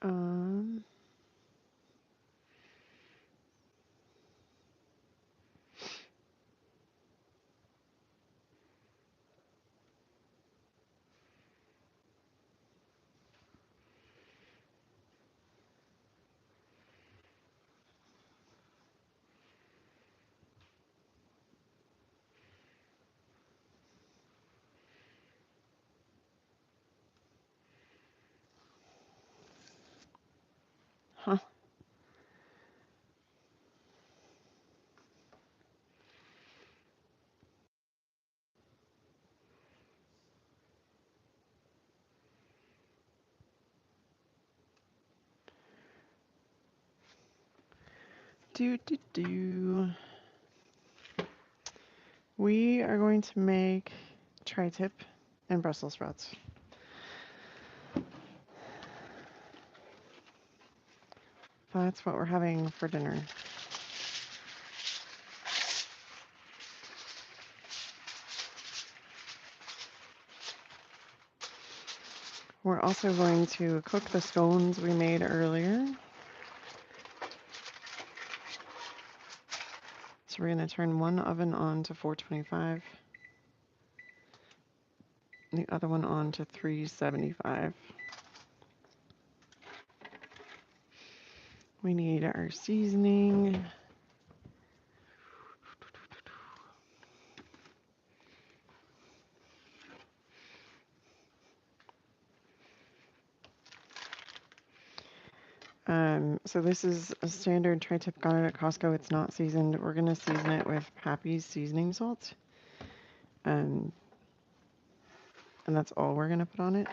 Um, huh. Do, do, do. We are going to make tri-tip and Brussels sprouts. That's what we're having for dinner. We're also going to cook the scones we made earlier. So we're going to turn one oven on to 425, the other one on to 375. We need our seasoning. So this is a standard tri-tip, got it at Costco. It's not seasoned. We're gonna season it with Pappy's seasoning salt. And that's all we're gonna put on it.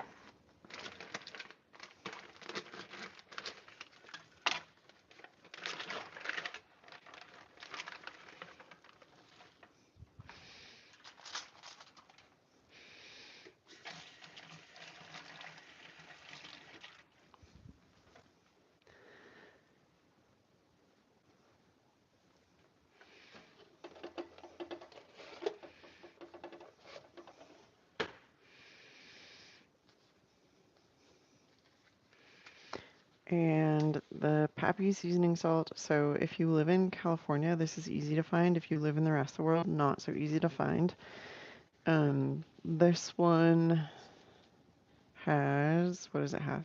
And the Pappy seasoning salt. So if you live in California, this is easy to find. If you live in the rest of the world, not so easy to find. This one has, what does it have?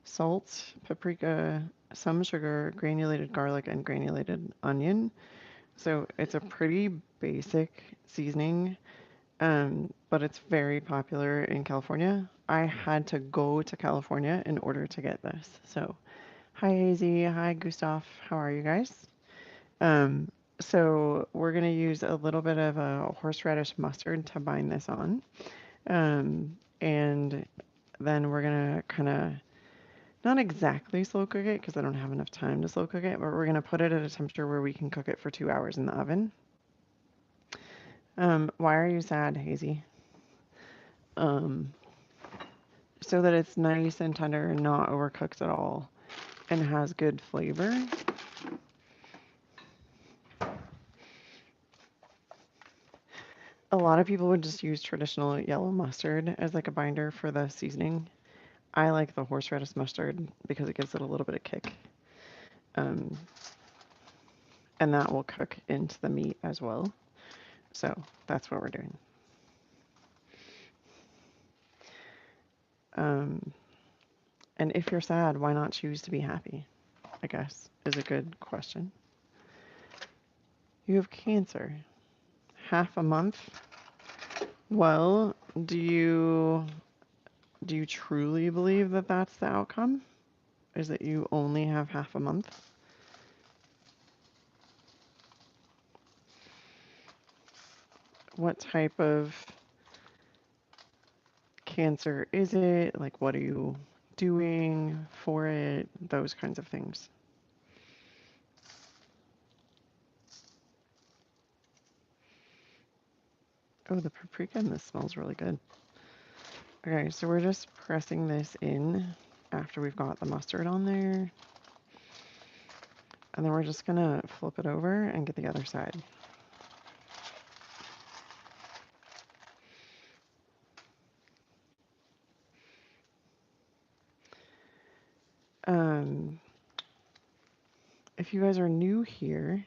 Salt, paprika, some sugar, granulated garlic, and granulated onion. So it's a pretty basic seasoning, but it's very popular in California. I had to go to California in order to get this. So, hi Hazy, hi Gustav, how are you guys? Um, so we're gonna use a little bit of a horseradish mustard to bind this on, and then we're gonna kind of not exactly slow cook it because I don't have enough time to slow cook it, but we're gonna put it at a temperature where we can cook it for 2 hours in the oven. Why are you sad, Hazy? Um, so that it's nice and tender and not overcooked at all and has good flavor. A lot of people would just use traditional yellow mustard as like a binder for the seasoning. I like the horseradish mustard because it gives it a little bit of kick. Um, and that will cook into the meat as well. So that's what we're doing. Um, and if you're sad, why not choose to be happy? I guess is a good question. You have cancer. Half a month? Well, do you truly believe that that's the outcome? Is that you only have half a month? What type of cancer is it? Like, what are you doing for it? Those kinds of things. Oh, the paprika in this smells really good. Okay, so we're just pressing this in after we've got the mustard on there. And then we're just gonna flip it over and get the other side. Um, if you guys are new here,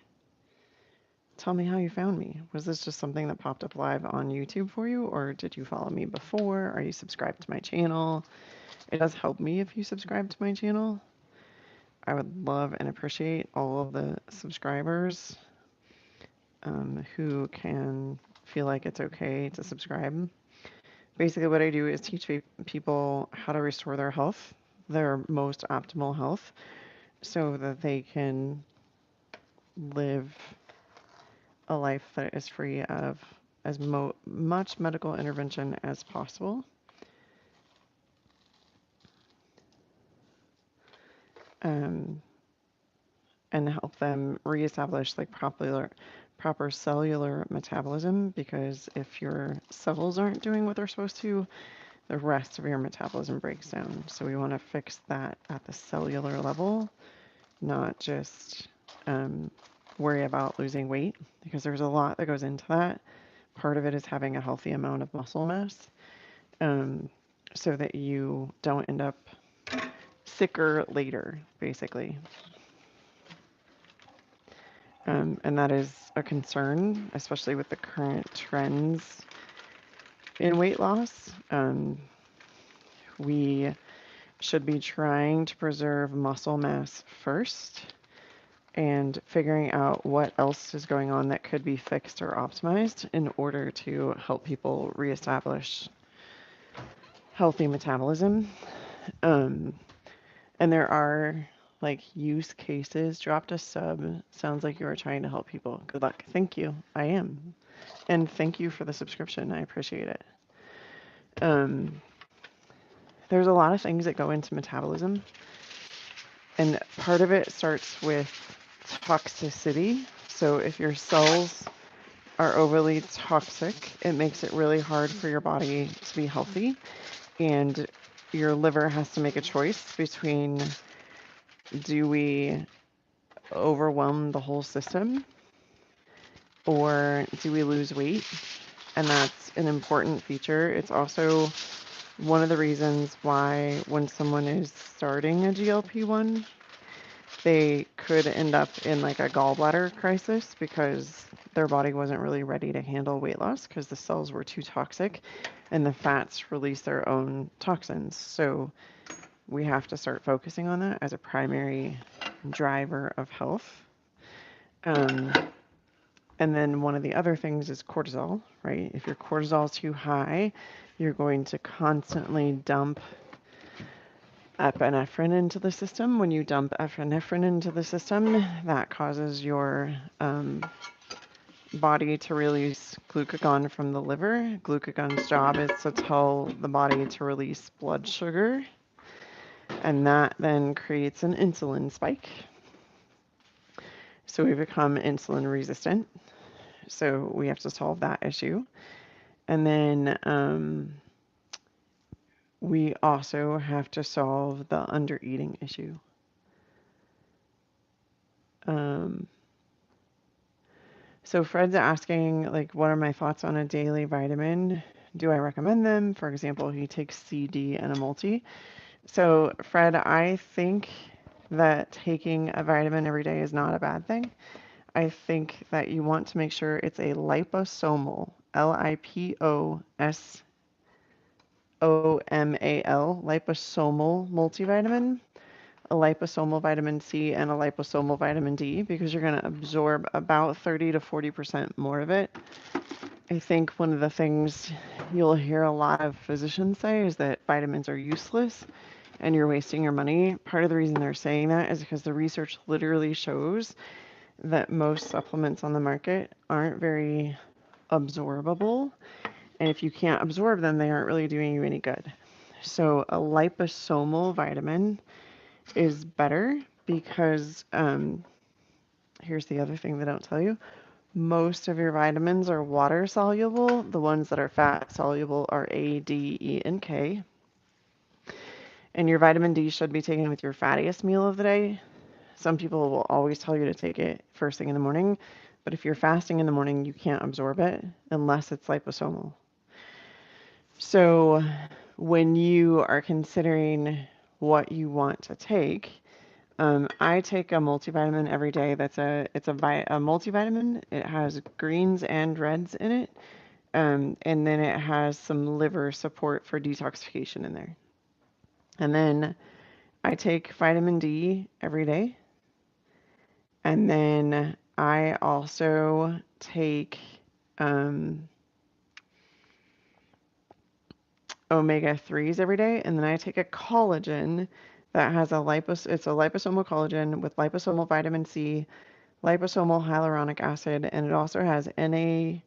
tell me how you found me. Was this just something that popped up live on YouTube for you, or did you follow me before? Are you subscribed to my channel? It does help me if you subscribe to my channel. I would love and appreciate all of the subscribers who can feel like it's okay to subscribe. Basically, what I do is teach people how to restore their health, their most optimal health, so that they can live a life that is free of as much medical intervention as possible. And help them reestablish like proper cellular metabolism, because if your cells aren't doing what they're supposed to, the rest of your metabolism breaks down. So we want to fix that at the cellular level, not just worry about losing weight, because there's a lot that goes into that. Part of it is having a healthy amount of muscle mass, so that you don't end up sicker later, basically. And that is a concern, especially with the current trends in weight loss. We should be trying to preserve muscle mass first and figuring out what else is going on that could be fixed or optimized in order to help people reestablish healthy metabolism. And there are like use cases. Dropped a sub. Sounds like you are trying to help people. Good luck. Thank you. I am. And thank you for the subscription. I appreciate it. There's a lot of things that go into metabolism. And part of it starts with toxicity. So if your cells are overly toxic, it makes it really hard for your body to be healthy. And your liver has to make a choice between, do we overwhelm the whole system or do we lose weight? And that's an important feature. It's also one of the reasons why when someone is starting a GLP-1, they could end up in like a gallbladder crisis because their body wasn't really ready to handle weight loss because the cells were too toxic and the fats release their own toxins. So we have to start focusing on that as a primary driver of health. And then one of the other things is cortisol, right? If your cortisol is too high, you're going to constantly dump epinephrine into the system. When you dump epinephrine into the system, that causes your body to release glucagon from the liver. Glucagon's job is to tell the body to release blood sugar, and that then creates an insulin spike. So we become insulin resistant. So we have to solve that issue. And then we also have to solve the undereating issue. So Fred's asking, like, what are my thoughts on a daily vitamin? Do I recommend them? For example, he takes C, D, and a multi. So Fred, I think that taking a vitamin every day is not a bad thing. I think that you want to make sure it's a liposomal, Liposomal, liposomal multivitamin, a liposomal vitamin C, and a liposomal vitamin D, because you're going to absorb about 30 to 40% more of it. I think one of the things you'll hear a lot of physicians say is that vitamins are useless and you're wasting your money. Part of the reason they're saying that is because the research literally shows that most supplements on the market aren't very absorbable. And if you can't absorb them, they aren't really doing you any good. So a liposomal vitamin is better because here's the other thing they don't tell you. Most of your vitamins are water soluble. The ones that are fat soluble are A, D, E, and K. And your vitamin D should be taken with your fattiest meal of the day. Some people will always tell you to take it first thing in the morning, but if you're fasting in the morning, you can't absorb it unless it's liposomal. So when you are considering what you want to take. I take a multivitamin every day. It's a multivitamin. It has greens and reds in it. And then it has some liver support for detoxification in there. And then I take vitamin D every day. And then I also take um, omega 3s every day. And then I take a collagen that has it's a liposomal collagen with liposomal vitamin C, liposomal hyaluronic acid, and it also has NADH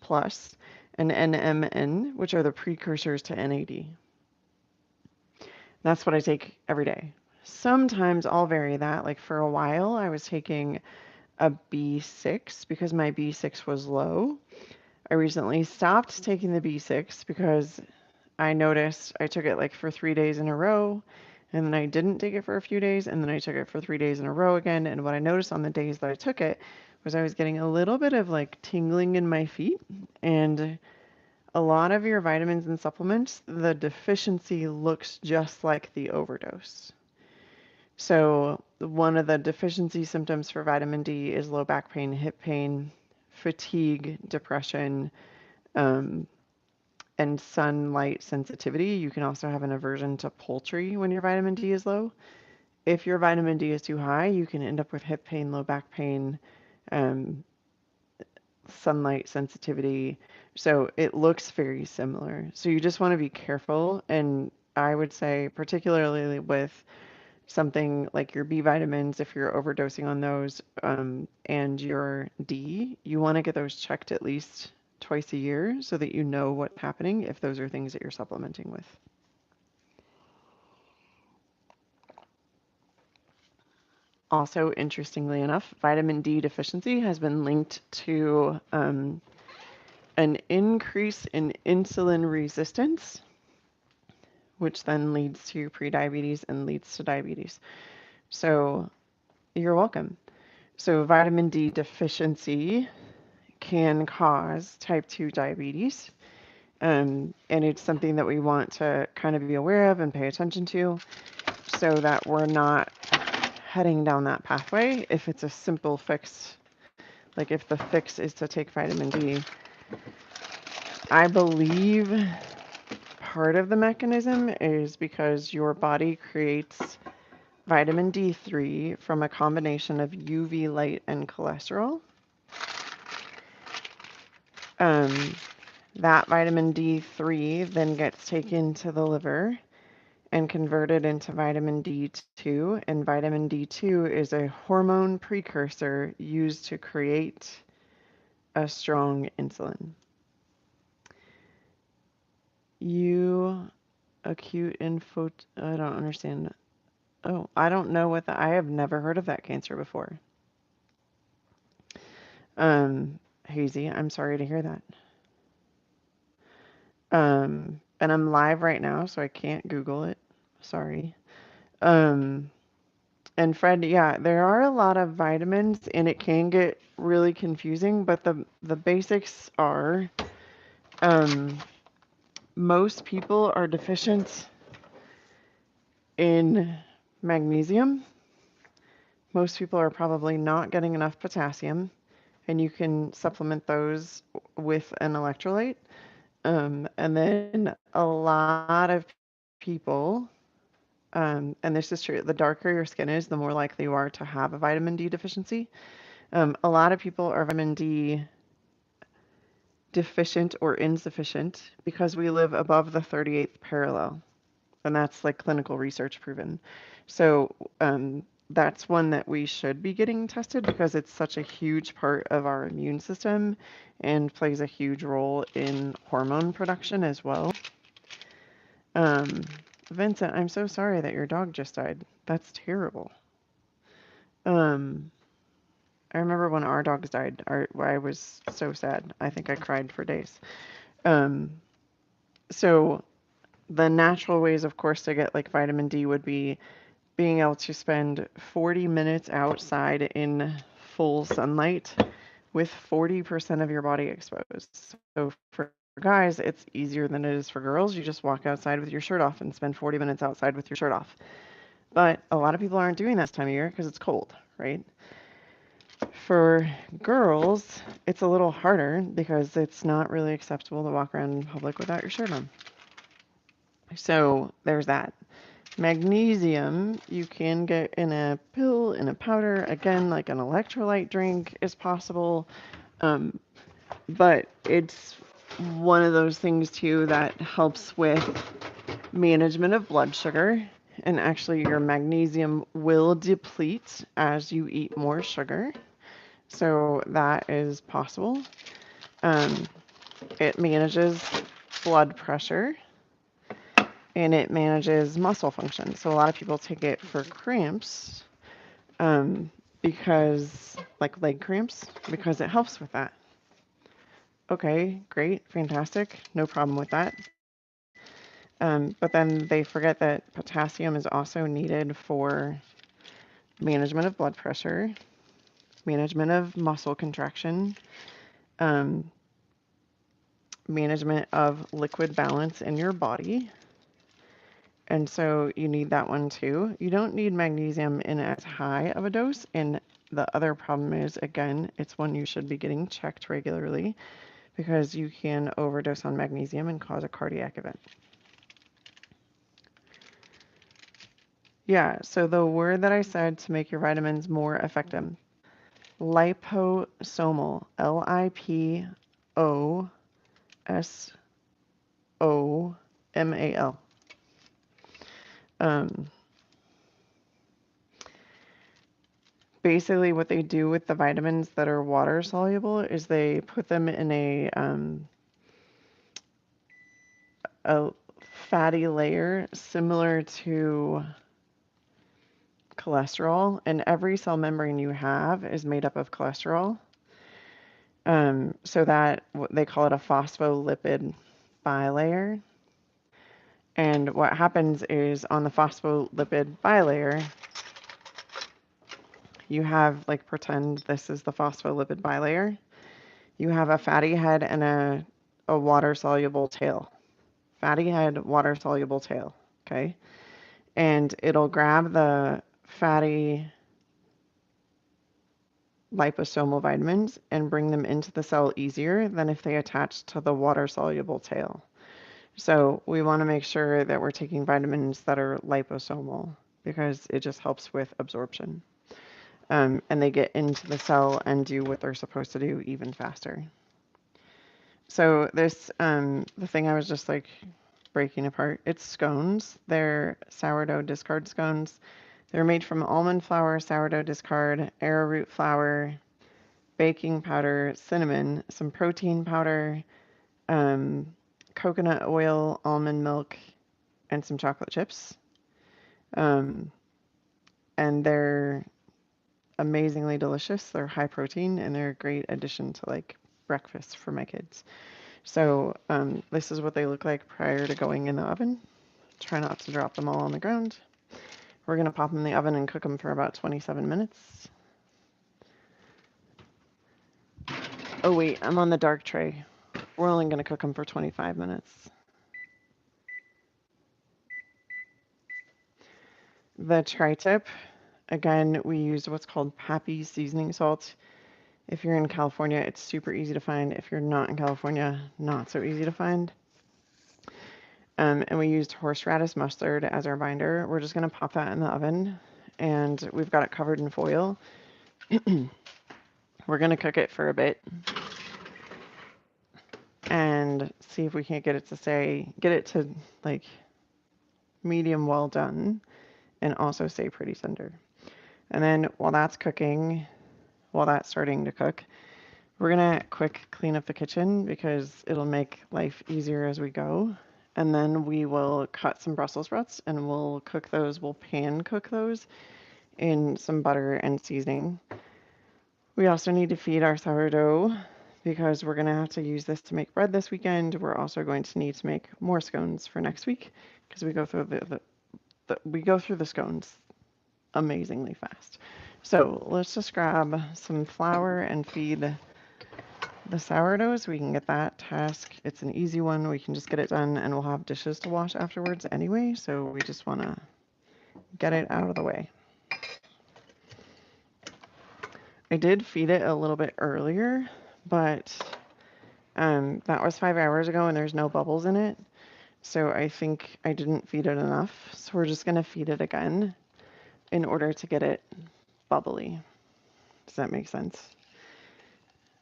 plus and NMN, which are the precursors to NAD. That's what I take every day. Sometimes I'll vary that. Like for a while, I was taking a B6 because my B6 was low. I recently stopped taking the B6 because I noticed I took it like for 3 days in a row, and then I didn't take it for a few days, and then I took it for 3 days in a row again. And what I noticed on the days that I took it was I was getting a little bit of like tingling in my feet. And a lot of your vitamins and supplements, the deficiency looks just like the overdose. So, one of the deficiency symptoms for vitamin D is low back pain, hip pain, fatigue, depression, um, and sunlight sensitivity. You can also have an aversion to poultry when your vitamin D is low. If your vitamin D is too high, you can end up with hip pain, low back pain, um, sunlight sensitivity. So it looks very similar. So you just want to be careful. And I would say, particularly with something like your B vitamins, if you're overdosing on those, and your D, you want to get those checked at least twice a year so that you know what's happening if those are things that you're supplementing with. Also, interestingly enough, vitamin D deficiency has been linked to an increase in insulin resistance, which then leads to prediabetes and leads to diabetes. So, you're welcome. So, vitamin D deficiency can cause type 2 diabetes. And it's something that we want to kind of be aware of and pay attention to so that we're not heading down that pathway. If it's a simple fix, like if the fix is to take vitamin D, I believe part of the mechanism is because your body creates vitamin D3 from a combination of UV light and cholesterol. That vitamin D3 then gets taken to the liver and converted into vitamin D2. And vitamin D2 is a hormone precursor used to create a strong insulin. You acute info, I don't understand. Oh, I don't know I have never heard of that cancer before. Hazy, I'm sorry to hear that. And I'm live right now, so I can't Google it. Sorry. And Fred, yeah, there are a lot of vitamins and it can get really confusing, but the basics are most people are deficient in magnesium. Most people are probably not getting enough potassium, and you can supplement those with an electrolyte. And then a lot of people, and this is true, the darker your skin is, the more likely you are to have a vitamin D deficiency. A lot of people are vitamin D deficient or insufficient because we live above the 38th parallel, and that's like clinical research proven. So that's one that we should be getting tested because it's such a huge part of our immune system and plays a huge role in hormone production as well. Vincent, I'm so sorry that your dog just died. That's terrible. I remember when our dogs died, I was so sad. I think I cried for days. Um, so the natural ways, of course, to get like vitamin D would be being able to spend 40 minutes outside in full sunlight with 40% of your body exposed. So for guys, it's easier than it is for girls. You just walk outside with your shirt off and spend 40 minutes outside with your shirt off. But a lot of people aren't doing that this time of year because it's cold, right? For girls, it's a little harder because it's not really acceptable to walk around in public without your shirt on. So there's that. Magnesium, you can get in a pill, in a powder, again, like an electrolyte drink is possible. But it's one of those things too that helps with management of blood sugar. And actually, your magnesium will deplete as you eat more sugar. So that is possible. It manages blood pressure and it manages muscle function. So a lot of people take it for cramps because, like leg cramps, because it helps with that. Okay, great, fantastic, no problem with that. But then they forget that potassium is also needed for management of blood pressure, management of muscle contraction, management of liquid balance in your body. And so you need that one too. You don't need magnesium in as high of a dose. And the other problem is, again, it's one you should be getting checked regularly because you can overdose on magnesium and cause a cardiac event. Yeah, so the word that I said to make your vitamins more effective, liposomal, Liposomal. Basically, what they do with the vitamins that are water soluble is they put them in a fatty layer similar to cholesterol, and every cell membrane you have is made up of cholesterol. So that they call it a phospholipid bilayer. And what happens is on the phospholipid bilayer, you have, like, pretend this is the phospholipid bilayer. You have a fatty head and a water-soluble tail. Fatty head, water-soluble tail, okay? And it'll grab the fatty liposomal vitamins and bring them into the cell easier than if they attach to the water-soluble tail. So we want to make sure that we're taking vitamins that are liposomal because it just helps with absorption. And they get into the cell and do what they're supposed to do even faster. So this, the thing I was just like breaking apart, it's scones. They're sourdough discard scones. They're made from almond flour, sourdough discard, arrowroot flour, baking powder, cinnamon, some protein powder, coconut oil, almond milk, and some chocolate chips. And they're amazingly delicious. They're high protein and they're a great addition to like breakfast for my kids. So this is what they look like prior to going in the oven. Try not to drop them all on the ground. We're going to pop them in the oven and cook them for about 27 minutes. Oh wait, I'm on the dark tray. We're only going to cook them for 25 minutes. The tri-tip, again, we use what's called Pappy seasoning salt. If you're in California, it's super easy to find. If you're not in California, not so easy to find. And we used horseradish mustard as our binder. We're just going to pop that in the oven, and we've got it covered in foil. We're going to cook it for a bit and see if we can't get it to like medium well done and also stay pretty tender. And then while that's starting to cook, we're going to quick clean up the kitchen because it'll make life easier as we go. And then we will cut some Brussels sprouts and we'll pan cook those in some butter and seasoning. We also need to feed our sourdough because we're going to have to use this to make bread this weekend. We're also going to need to make more scones for next week because we go through the scones amazingly fast. So let's just grab some flour and feed The sourdoughs, we can get that task. It's an easy one. We can just get it done and we'll have dishes to wash afterwards anyway. So we just want to get it out of the way. I did feed it a little bit earlier, but that was 5 hours ago and there's no bubbles in it. So I think I didn't feed it enough. So we're just going to feed it again in order to get it bubbly. Does that make sense?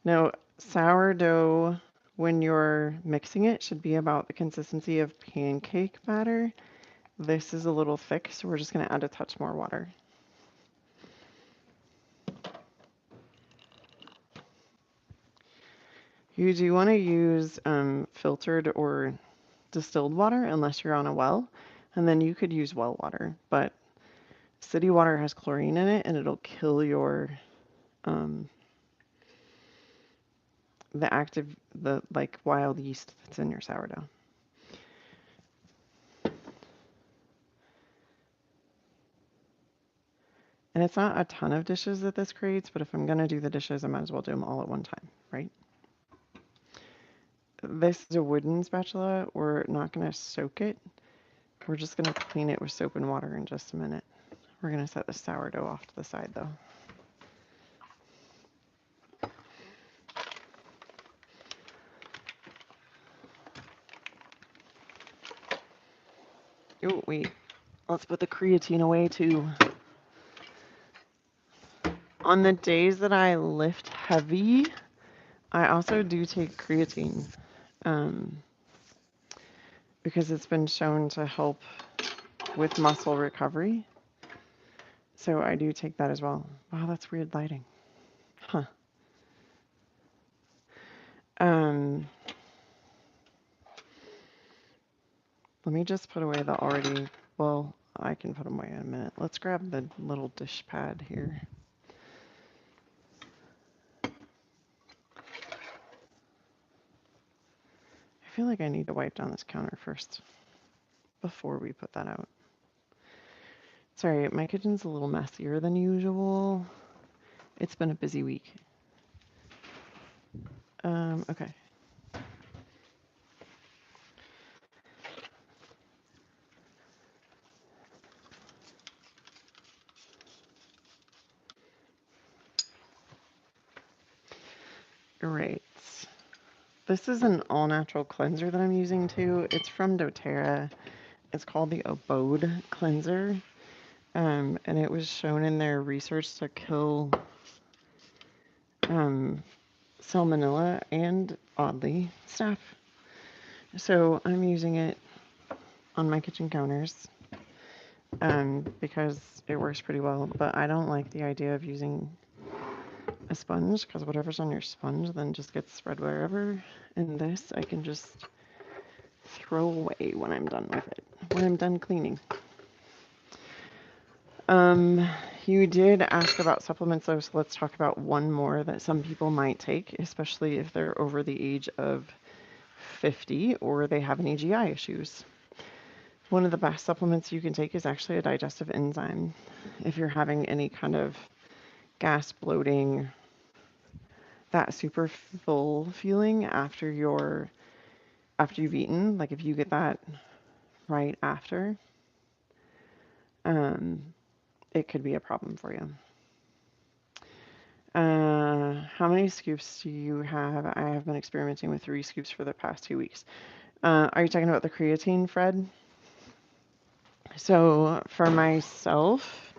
Now, sourdough, when you're mixing it, should be about the consistency of pancake batter. This is a little thick, so we're just going to add a touch more water. You do want to use filtered or distilled water unless you're on a well, and then you could use well water, but city water has chlorine in it and it'll kill your the like wild yeast that's in your sourdough. And it's not a ton of dishes that this creates, but if I'm going to do the dishes, I might as well do them all at one time, right? This is a wooden spatula. We're not going to soak it. We're just going to clean it with soap and water in just a minute. We're going to set the sourdough off to the side, though. Oh, wait. Let's put the creatine away, too. On the days that I lift heavy, I also do take creatine because it's been shown to help with muscle recovery. So I do take that as well. Wow, that's weird lighting. Huh. Let me just put away the already, well, I can put them away in a minute. Let's grab the little dish pad here. I feel like I need to wipe down this counter first before we put that out. Sorry, my kitchen's a little messier than usual. It's been a busy week. Okay. Right. This is an all-natural cleanser that I'm using too. It's from doTERRA. It's called the Abode Cleanser. And it was shown in their research to kill salmonella and, oddly, staph. So I'm using it on my kitchen counters because it works pretty well. But I don't like the idea of using a sponge because whatever's on your sponge then just gets spread wherever. And this I can just throw away when I'm done with it, when I'm done cleaning. You did ask about supplements though, so let's talk about one more that some people might take, especially if they're over the age of 50 or they have any GI issues. One of the best supplements you can take is actually a digestive enzyme. If you're having any kind of gas, bloating, that super full feeling after you've eaten, like if you get that right after, it could be a problem for you. How many scoops do you have? I have been experimenting with 3 scoops for the past 2 weeks. Are you talking about the creatine, Fred? So for myself,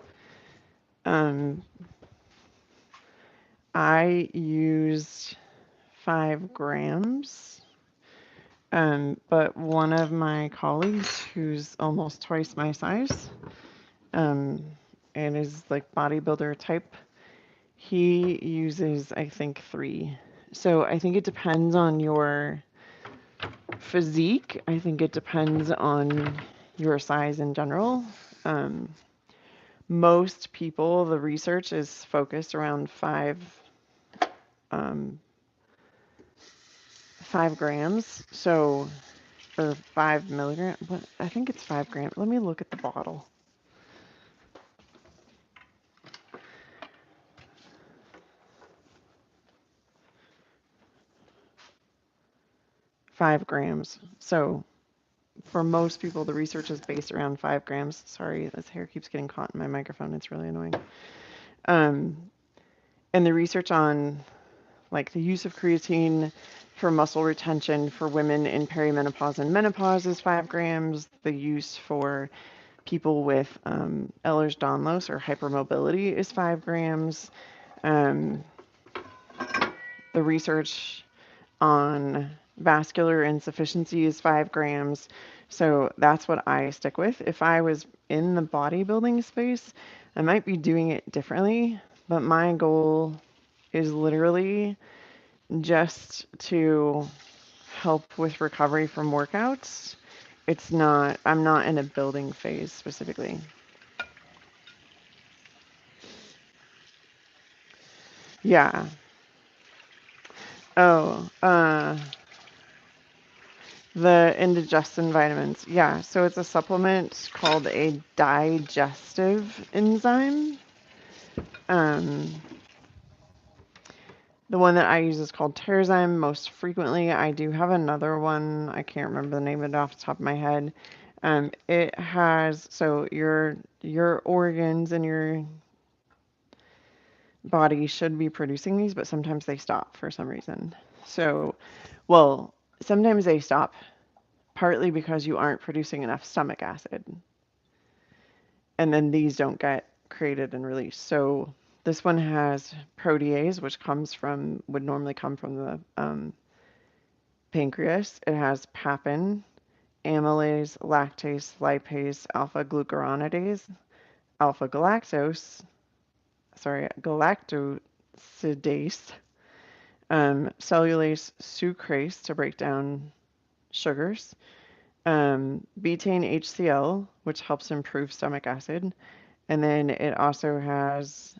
I used 5 grams. But one of my colleagues who's almost twice my size, and is like bodybuilder type, he uses, I think, 3. So I think it depends on your physique. I think it depends on your size in general. Most people, the research is focused around 5 grams. So, or 5 milligrams. But I think it's 5 grams. Let me look at the bottle. 5 grams. So for most people, the research is based around 5 grams. Sorry, this hair keeps getting caught in my microphone. It's really annoying. And the research on like the use of creatine for muscle retention for women in perimenopause and menopause is 5 grams. The use for people with Ehlers-Danlos or hypermobility is 5 grams. Um, the research on vascular insufficiency is 5 grams. So that's what I stick with. If I was in the bodybuilding space, I might be doing it differently, but my goal is literally just to help with recovery from workouts. I'm not in a building phase specifically. Yeah. Oh, the indigestion vitamins. Yeah, so it's a supplement called a digestive enzyme. Um, the one that I use is called Terzyme most frequently. I do have another one. I can't remember the name of it off the top of my head. It has, so your organs and your body should be producing these, but sometimes they stop for some reason. So, well, sometimes they stop partly because you aren't producing enough stomach acid. And then these don't get created and released. So this one has protease, which would normally come from the pancreas. It has papain, amylase, lactase, lipase, alpha glucuronidase, alpha galactosidase, cellulase, sucrase to break down sugars, betaine HCl, which helps improve stomach acid, and then it also has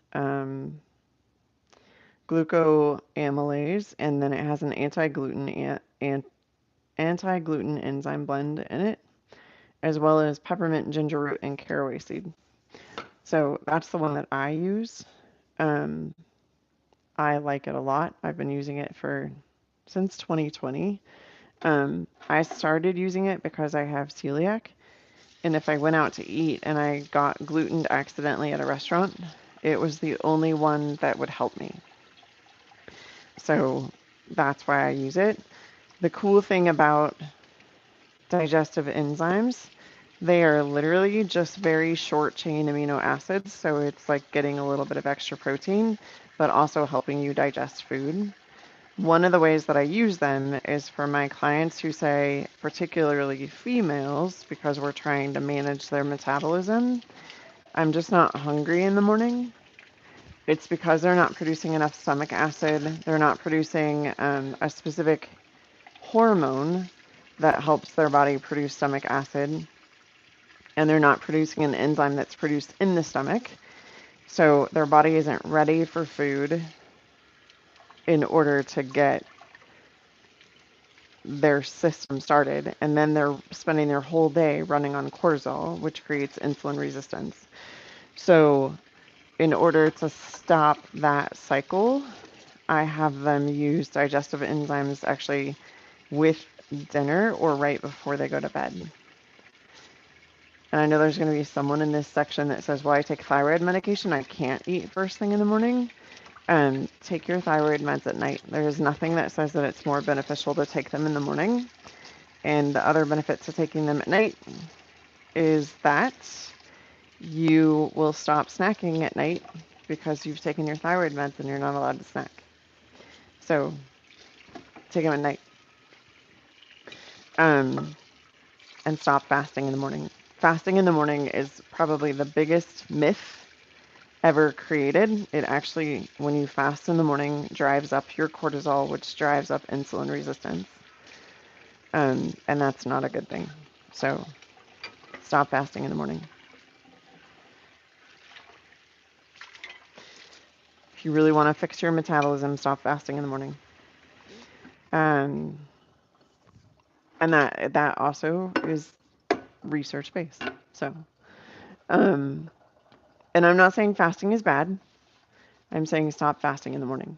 glucoamylase, and then it has an anti-gluten enzyme blend in it, as well as peppermint, ginger root, and caraway seed. So that's the one that I use. I like it a lot. I've been using it since 2020. I started using it because I have celiac, and if I went out to eat and I got gluten accidentally at a restaurant, it was the only one that would help me. So that's why I use it. The cool thing about digestive enzymes, they are literally just very short chain amino acids. So it's like getting a little bit of extra protein, but also helping you digest food. One of the ways that I use them is for my clients who say, particularly females, because we're trying to manage their metabolism, I'm just not hungry in the morning. It's because they're not producing enough stomach acid. They're not producing a specific hormone that helps their body produce stomach acid. And they're not producing an enzyme that's produced in the stomach. So their body isn't ready for food in order to get their system started. And then they're spending their whole day running on cortisol, which creates insulin resistance. So in order to stop that cycle, I have them use digestive enzymes actually with dinner or right before they go to bed. And I know there's going to be someone in this section that says, well, I take thyroid medication. I can't eat first thing in the morning. Take your thyroid meds at night. There is nothing that says that it's more beneficial to take them in the morning. And the other benefit to taking them at night is that you will stop snacking at night because you've taken your thyroid meds and you're not allowed to snack. So take them at night. And stop fasting in the morning. Fasting in the morning is probably the biggest myth ever created. It actually, when you fast in the morning, drives up your cortisol, which drives up insulin resistance. And that's not a good thing. So stop fasting in the morning. If you really want to fix your metabolism, stop fasting in the morning. And that also is research based. So, and I'm not saying fasting is bad. I'm saying stop fasting in the morning.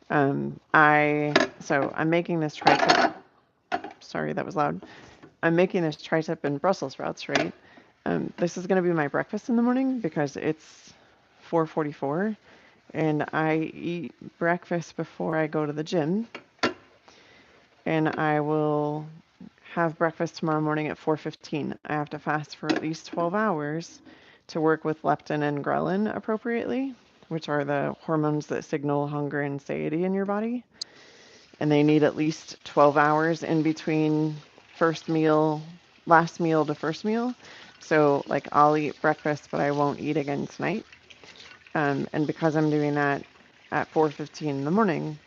I'm making this tricep. sorry, that was loud. I'm making this tri-tip and Brussels sprouts, right? This is going to be my breakfast in the morning because it's 4:44 and I eat breakfast before I go to the gym. And I will have breakfast tomorrow morning at 4:15. I have to fast for at least 12 hours to work with leptin and ghrelin appropriately, which are the hormones that signal hunger and satiety in your body. And they need at least 12 hours in between last meal to first meal. So like I'll eat breakfast, but I won't eat again tonight. And because I'm doing that at 4:15 in the morning,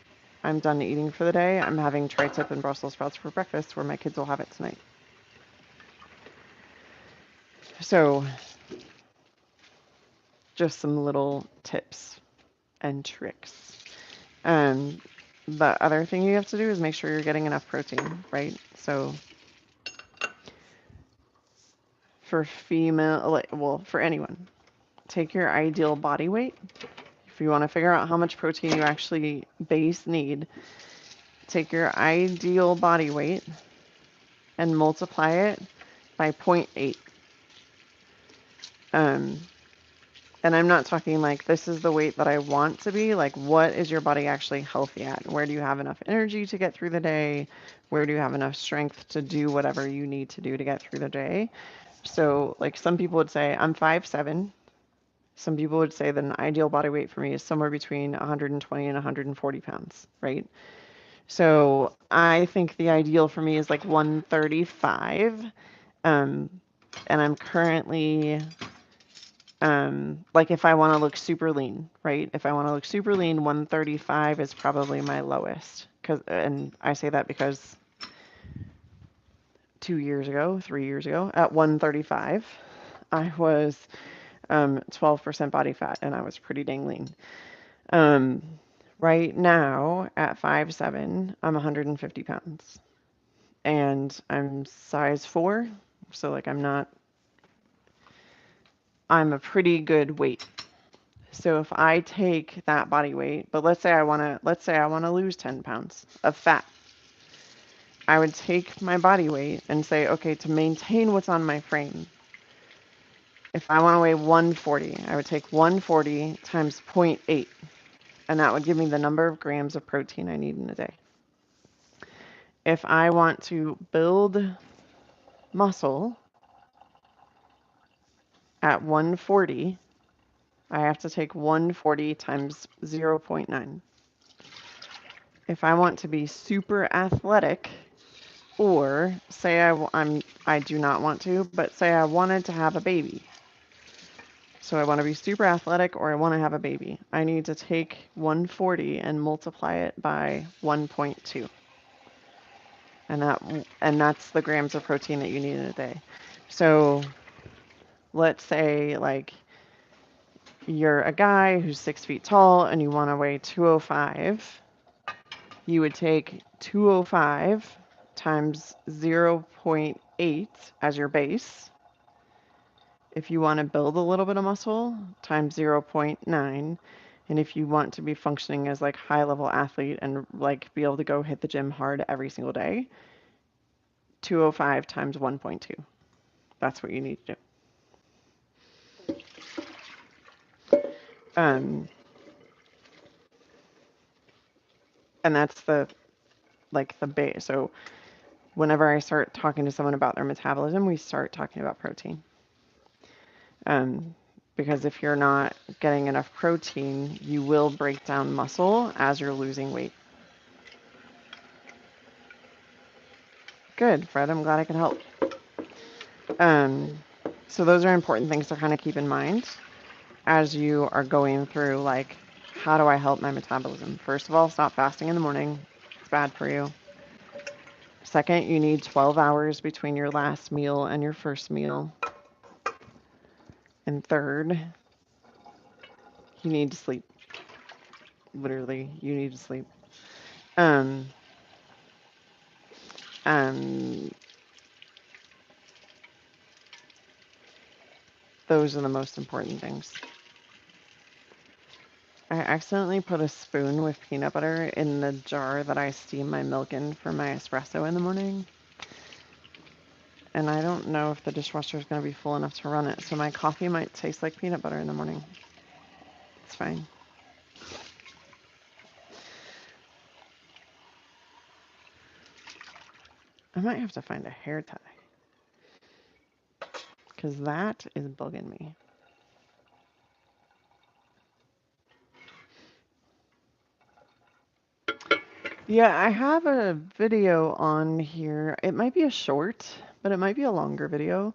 I'm done eating for the day. I'm having tri-tip and Brussels sprouts for breakfast, where my kids will have it tonight. So just some little tips and tricks. The other thing you have to do is make sure you're getting enough protein, right? So for for anyone, take your ideal body weight. If you want to figure out how much protein you actually need, take your ideal body weight and multiply it by 0.8. And I'm not talking like this is the weight that I want to be. Like, what is your body actually healthy at? Where do you have enough energy to get through the day? Where do you have enough strength to do whatever you need to do to get through the day? So, like, some people would say, I'm 5'7". Some people would say that an ideal body weight for me is somewhere between 120 and 140 pounds, right? So I think the ideal for me is like 135. And I'm currently, like if I want to look super lean, right? If I want to look super lean, 135 is probably my lowest. And I say that because 3 years ago, at 135, I was 12% body fat, and I was pretty dang lean. Right now, at 5'7", I'm 150 pounds, and I'm size 4, so like I'm a pretty good weight. So if I take that body weight, but let's say I want to lose 10 pounds of fat, I would take my body weight and say, okay, to maintain what's on my frame, if I want to weigh 140, I would take 140 times 0.8, and that would give me the number of grams of protein I need in a day. If I want to build muscle at 140, I have to take 140 times 0.9. If I want to be super athletic, or say I do not want to, but say I wanted to have a baby. So I want to be super athletic, or I want to have a baby. I need to take 140 and multiply it by 1.2. And that's the grams of protein that you need in a day. So let's say like you're a guy who's 6 feet tall and you want to weigh 205. You would take 205 times 0.8 as your base. If you want to build a little bit of muscle, times 0.9. And if you want to be functioning as like high level athlete and like be able to go hit the gym hard every single day, 205 times 1.2. That's what you need to do. And that's the base. So whenever I start talking to someone about their metabolism, we start talking about protein. Because if you're not getting enough protein, you will break down muscle as you're losing weight. Good, Fred. I'm glad I could help. So those are important things to kind of keep in mind as you are going through, like, how do I help my metabolism? First of all, stop fasting in the morning. It's bad for you. Second, you need 12 hours between your last meal and your first meal. And third, you need to sleep. Literally, you need to sleep. Those are the most important things. I accidentally put a spoon with peanut butter in the jar that I steam my milk in for my espresso in the morning. and I don't know if the dishwasher is going to be full enough to run it, so my coffee might taste like peanut butter in the morning. It's fine. I might have to find a hair tie, because that is bugging me. Yeah, I have a video on here. It might be a short, but it might be a longer video.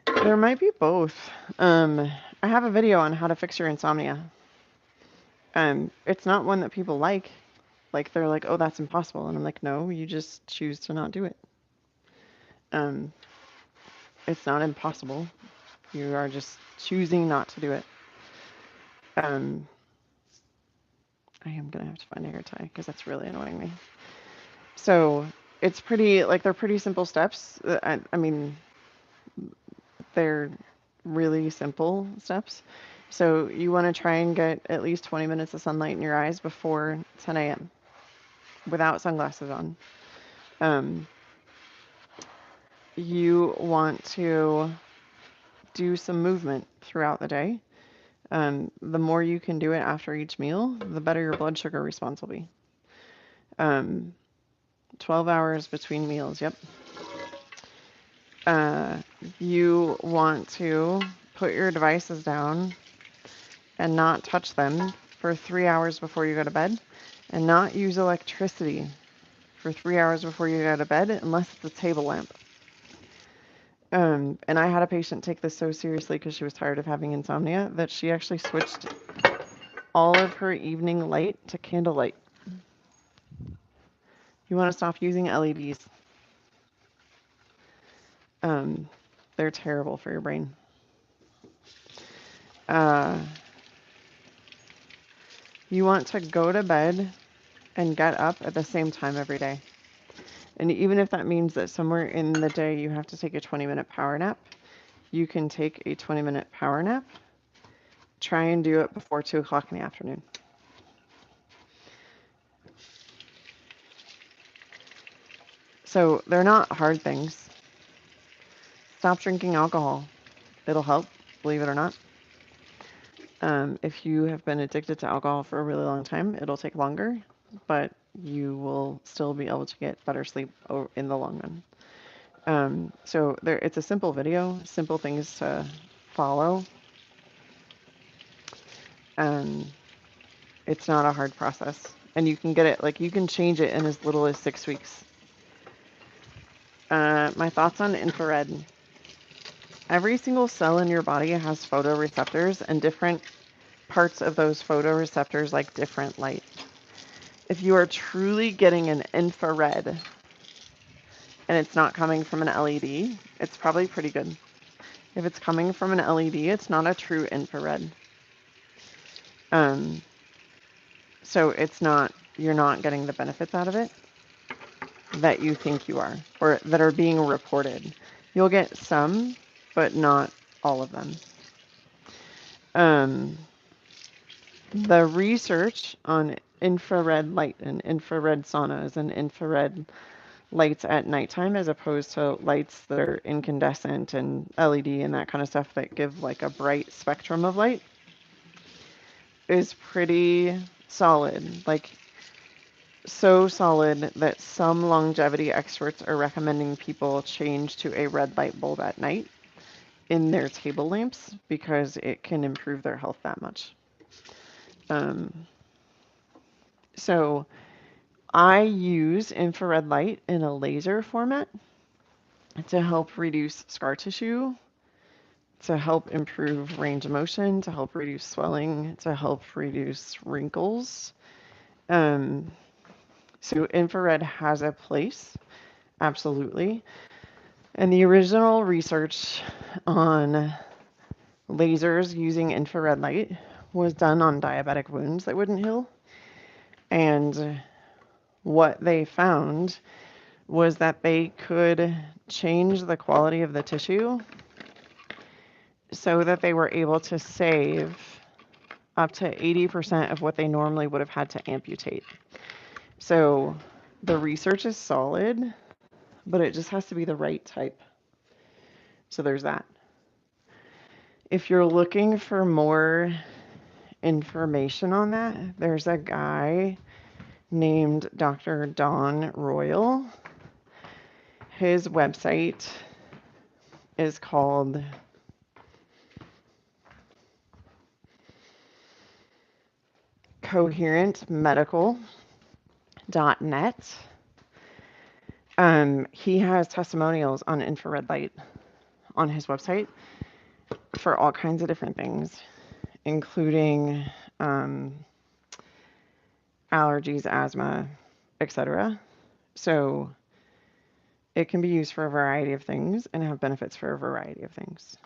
There might be both. I have a video on how to fix your insomnia. It's not one that people like. Like, they're like, oh, that's impossible. And I'm like, no, you just choose to not do it. It's not impossible. You are just choosing not to do it. I am going to have to find a hair tie because that's really annoying me. So it's pretty, like, they're pretty simple steps. I mean, they're really simple steps. So you want to try and get at least 20 minutes of sunlight in your eyes before 10 a.m. without sunglasses on. You want to do some movement throughout the day. The more you can do it after each meal, the better your blood sugar response will be. 12 hours between meals, yep. You want to put your devices down and not touch them for 3 hours before you go to bed, and not use electricity for 3 hours before you go to bed unless it's a table lamp. And I had a patient take this so seriously because she was tired of having insomnia that she actually switched all of her evening light to candlelight. You want to stop using LEDs. They're terrible for your brain. You want to go to bed and get up at the same time every day. And even if that means that somewhere in the day you have to take a 20-minute power nap, you can take a 20-minute power nap. Try and do it before 2 o'clock in the afternoon. So they're not hard things. Stop drinking alcohol. It'll help, believe it or not. If you have been addicted to alcohol for a really long time, it'll take longer, but you will still be able to get better sleep in the long run. So it's a simple video, simple things to follow. It's not a hard process, and you can get it, like, you can change it in as little as 6 weeks. My thoughts on infrared. Every single cell in your body has photoreceptors, and different parts of those photoreceptors like different light. If you are truly getting an infrared and it's not coming from an LED, it's probably pretty good. If it's coming from an LED, it's not a true infrared. So you're not getting the benefits out of it that you think you are, or that are being reported. You'll get some, but not all of them. The research on infrared light and infrared saunas and infrared lights at nighttime, as opposed to lights that are incandescent and LED and that kind of stuff that give like a bright spectrum of light, is pretty solid. Like, so solid that some longevity experts are recommending people change to a red light bulb at night in their table lamps because it can improve their health that much. So I use infrared light in a laser format to help reduce scar tissue, to help improve range of motion, to help reduce swelling, to help reduce wrinkles. So infrared has a place, absolutely. And the original research on lasers using infrared light was done on diabetic wounds that wouldn't heal. And what they found was that they could change the quality of the tissue so that they were able to save up to 80% of what they normally would have had to amputate. So the research is solid, but it just has to be the right type. So there's that. If you're looking for more information on that, there's a guy named Dr. Don Royal. His website is called coherentmedical.net. He has testimonials on infrared light on his website for all kinds of different things, including allergies, asthma, etc. So it can be used for a variety of things and have benefits for a variety of things.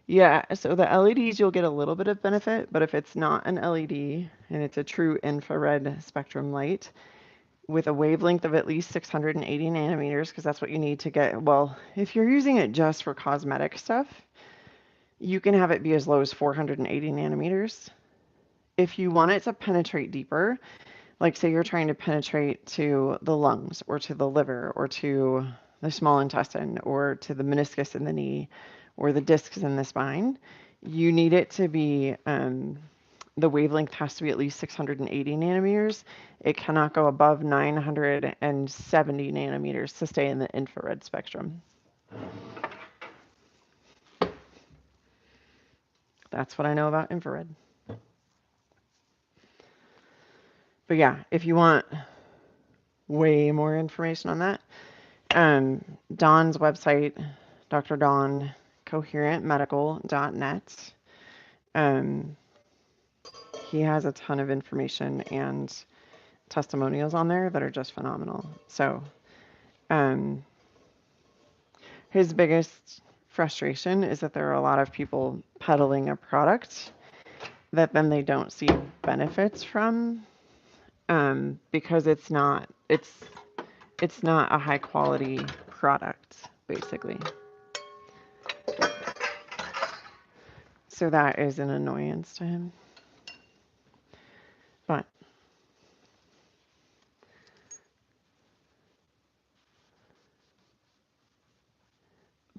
Yeah, so the LEDs, you'll get a little bit of benefit, but if it's not an LED and it's a true infrared spectrum light with a wavelength of at least 680 nanometers, because that's what you need to get, well, if you're using it just for cosmetic stuff, you can have it be as low as 480 nanometers. If you want it to penetrate deeper, like say you're trying to penetrate to the lungs or to the liver or to the small intestine or to the meniscus in the knee or the discs in the spine, you need it to be, the wavelength has to be at least 680 nanometers. It cannot go above 970 nanometers to stay in the infrared spectrum. That's what I know about infrared. But yeah, if you want way more information on that, Don's website, Dr. Don, coherentmedical.net. He has a ton of information and testimonials on there that are just phenomenal. So his biggest frustration is that there are a lot of people peddling a product that then they don't see benefits from, because it's not a high quality product, basically. So that is an annoyance to him. But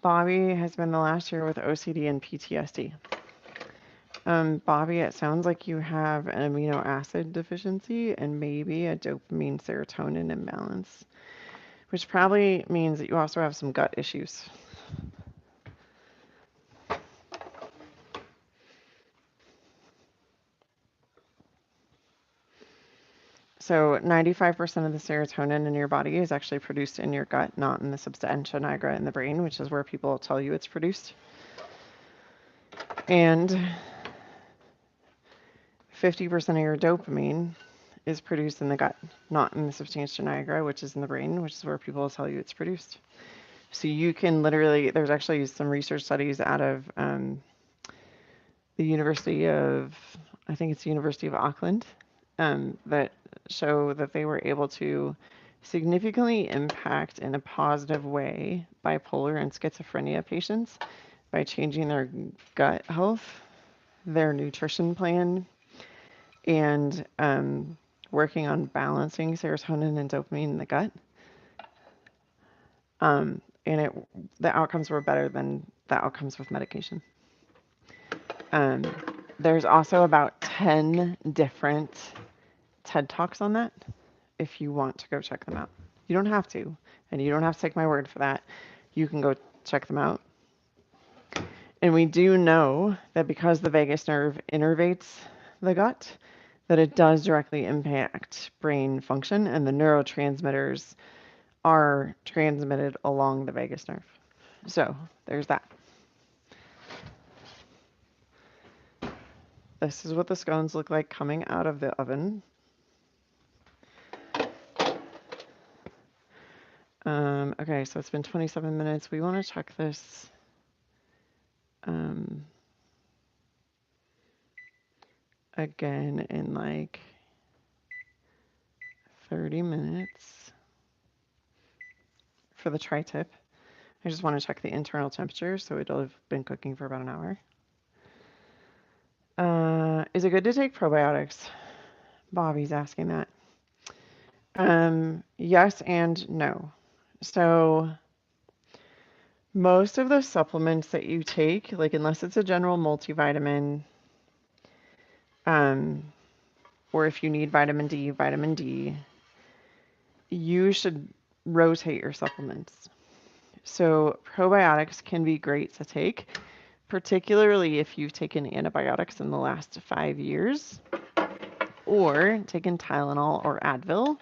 Bobby has been the last year with OCD and PTSD. Bobby, it sounds like you have an amino acid deficiency and maybe a dopamine serotonin imbalance, which probably means that you also have some gut issues. So 95% of the serotonin in your body is actually produced in your gut, not in the substantia nigra in the brain, which is where people tell you it's produced. And 50% of your dopamine is produced in the gut, not in the substantia nigra, which is in the brain, which is where people tell you it's produced. So you can literally, there's actually some research studies out of the University of, I think it's the University of Auckland, that show that they were able to significantly impact in a positive way bipolar and schizophrenia patients by changing their gut health, their nutrition plan, and working on balancing serotonin and dopamine in the gut. And the outcomes were better than the outcomes with medication. There's also about 10 different TED Talks on that if you want to go check them out. You don't have to, and you don't have to take my word for that. You can go check them out. And we do know that because the vagus nerve innervates the gut, that it does directly impact brain function, and the neurotransmitters are transmitted along the vagus nerve. So there's that. This is what the scones look like coming out of the oven. Okay, so it's been 27 minutes. We want to check this. Again in like 30 minutes for the tri-tip. I just want to check the internal temperature, so it'll have been cooking for about an hour. Is it good to take probiotics? Bobby's asking that. Yes and no. So most of the supplements that you take, like unless it's a general multivitamin, um, or if you need vitamin D, you should rotate your supplements. So probiotics can be great to take, particularly if you've taken antibiotics in the last 5 years, or taken Tylenol or Advil,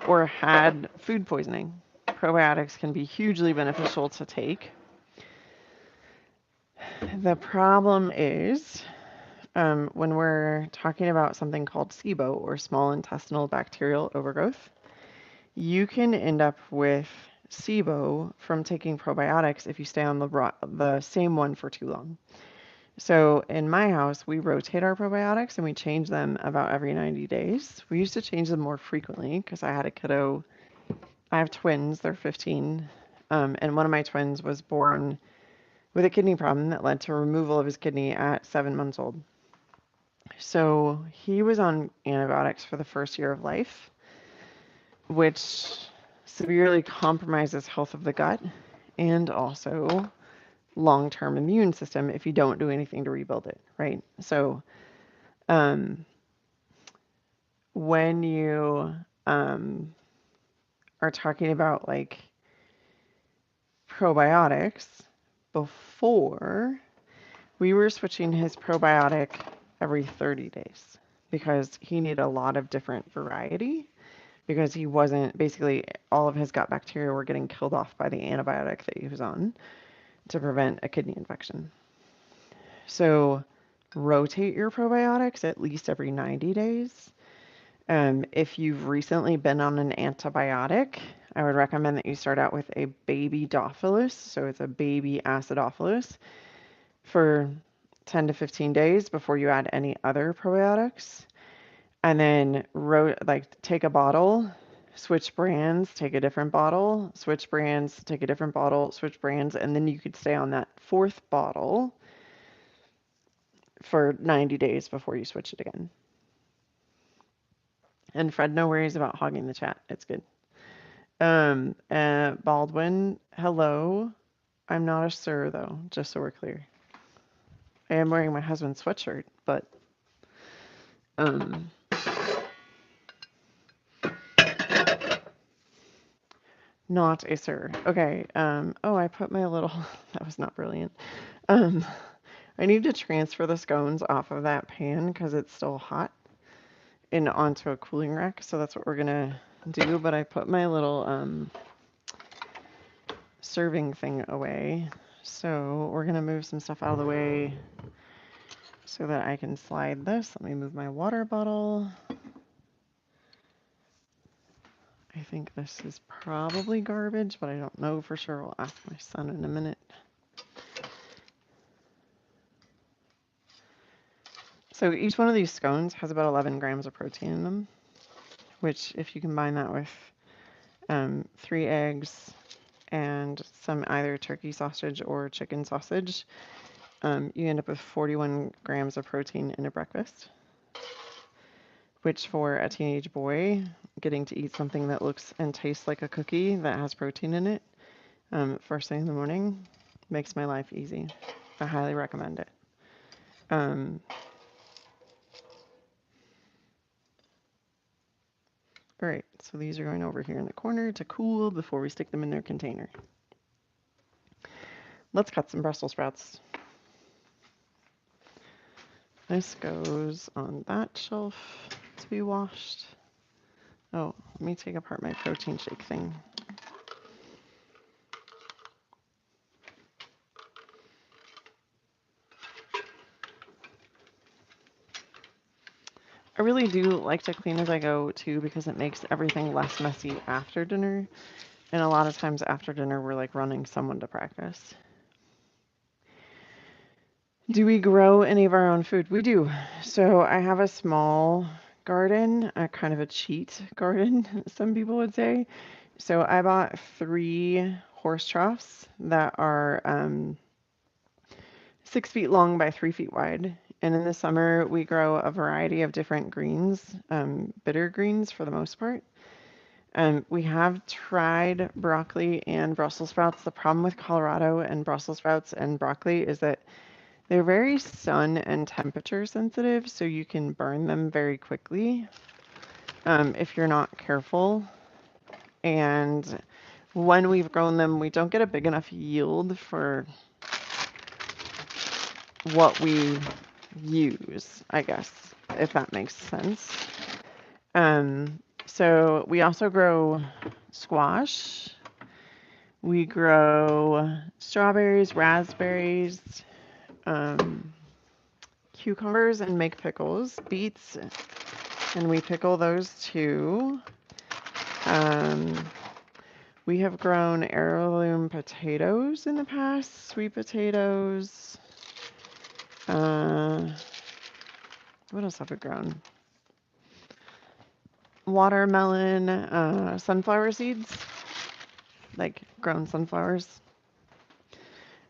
or had food poisoning. Probiotics can be hugely beneficial to take. The problem is when we're talking about something called SIBO, or small intestinal bacterial overgrowth, you can end up with SIBO from taking probiotics if you stay on the same one for too long. So in my house, we rotate our probiotics and we change them about every 90 days. We used to change them more frequently because I had a kiddo. I have twins, they're 15, and one of my twins was born with a kidney problem that led to removal of his kidney at 7 months old. So he was on antibiotics for the first year of life, which severely compromises health of the gut and also long-term immune system if you don't do anything to rebuild it, right? So when you are talking about like probiotics, before we were switching his probiotic every 30 days because he needed a lot of different variety, because he wasn't, basically all of his gut bacteria were getting killed off by the antibiotic that he was on to prevent a kidney infection. So rotate your probiotics at least every 90 days. If you've recently been on an antibiotic, I would recommend that you start out with a baby Dophilus, so it's a baby acidophilus, for 10 to 15 days before you add any other probiotics. And then take a bottle, switch brands, take a different bottle, switch brands, take a different bottle, switch brands, and then you could stay on that fourth bottle for 90 days before you switch it again. And Fred, no worries about hogging the chat. It's good. Baldwin, hello. I'm not a sir, though, just so we're clear. I am wearing my husband's sweatshirt, but not a sir. Okay. Oh, I put my little, that was not brilliant. I need to transfer the scones off of that pan because it's still hot and onto a cooling rack. So that's what we're gonna do. But I put my little serving thing away. So we're gonna move some stuff out of the way so that I can slide this. Let me move my water bottle. I think this is probably garbage, but I don't know for sure. I'll ask my son in a minute. So each one of these scones has about 11 grams of protein in them, which if you combine that with 3 eggs and some either turkey sausage or chicken sausage, you end up with 41 grams of protein in a breakfast, which for a teenage boy, getting to eat something that looks and tastes like a cookie that has protein in it first thing in the morning makes my life easy. I highly recommend it. All right, so these are going over here in the corner to cool before we stick them in their container. Let's cut some Brussels sprouts. This goes on that shelf to be washed. Oh, let me take apart my protein shake thing. I really do like to clean as I go too, because it makes everything less messy after dinner. And a lot of times after dinner, we're like running someone to practice. Do we grow any of our own food? We do. So I have a small garden, a kind of a cheat garden, some people would say. So I bought 3 horse troughs that are 6 feet long by 3 feet wide. And in the summer, we grow a variety of different greens, bitter greens for the most part. We have tried broccoli and Brussels sprouts. The problem with Colorado and Brussels sprouts and broccoli is that they're very sun and temperature sensitive, so you can burn them very quickly if you're not careful. And when we've grown them, we don't get a big enough yield for what we use, I guess, if that makes sense. So we also grow squash. We grow strawberries, raspberries, cucumbers, and make pickles, beets, and we pickle those too. We have grown heirloom potatoes in the past, sweet potatoes. What else have we grown? Watermelon, sunflower seeds, like grown sunflowers,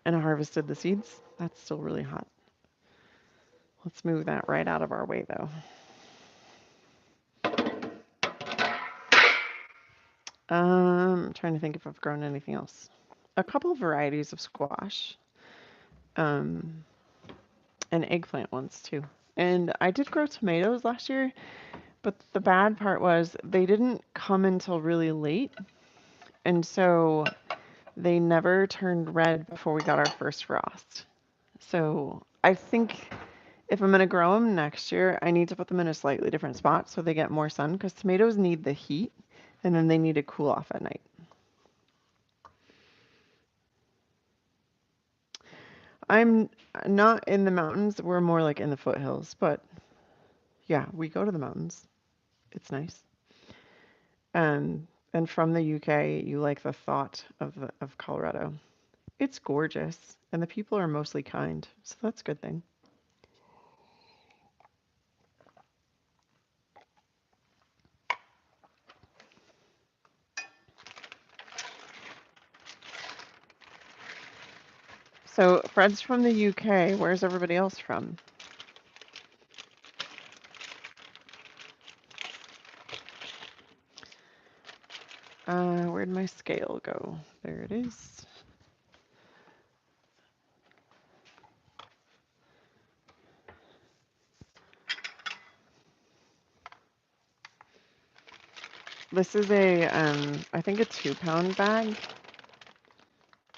and harvested the seeds. That's still really hot. Let's move that right out of our way though. I'm trying to think if I've grown anything else. A couple of varieties of squash, and eggplant ones too. And I did grow tomatoes last year, but the bad part was they didn't come until really late. And so they never turned red before we got our first frost. So I think if I'm going to grow them next year, I need to put them in a slightly different spot so they get more sun because tomatoes need the heat and then they need to cool off at night. I'm not in the mountains. We're more like in the foothills, but yeah, we go to the mountains. It's nice. And from the UK, you like the thought of Colorado. It's gorgeous, and the people are mostly kind, so that's a good thing. So Fred's from the UK. Where's everybody else from? Where'd my scale go? There it is. This is a, I think a 2-pound bag.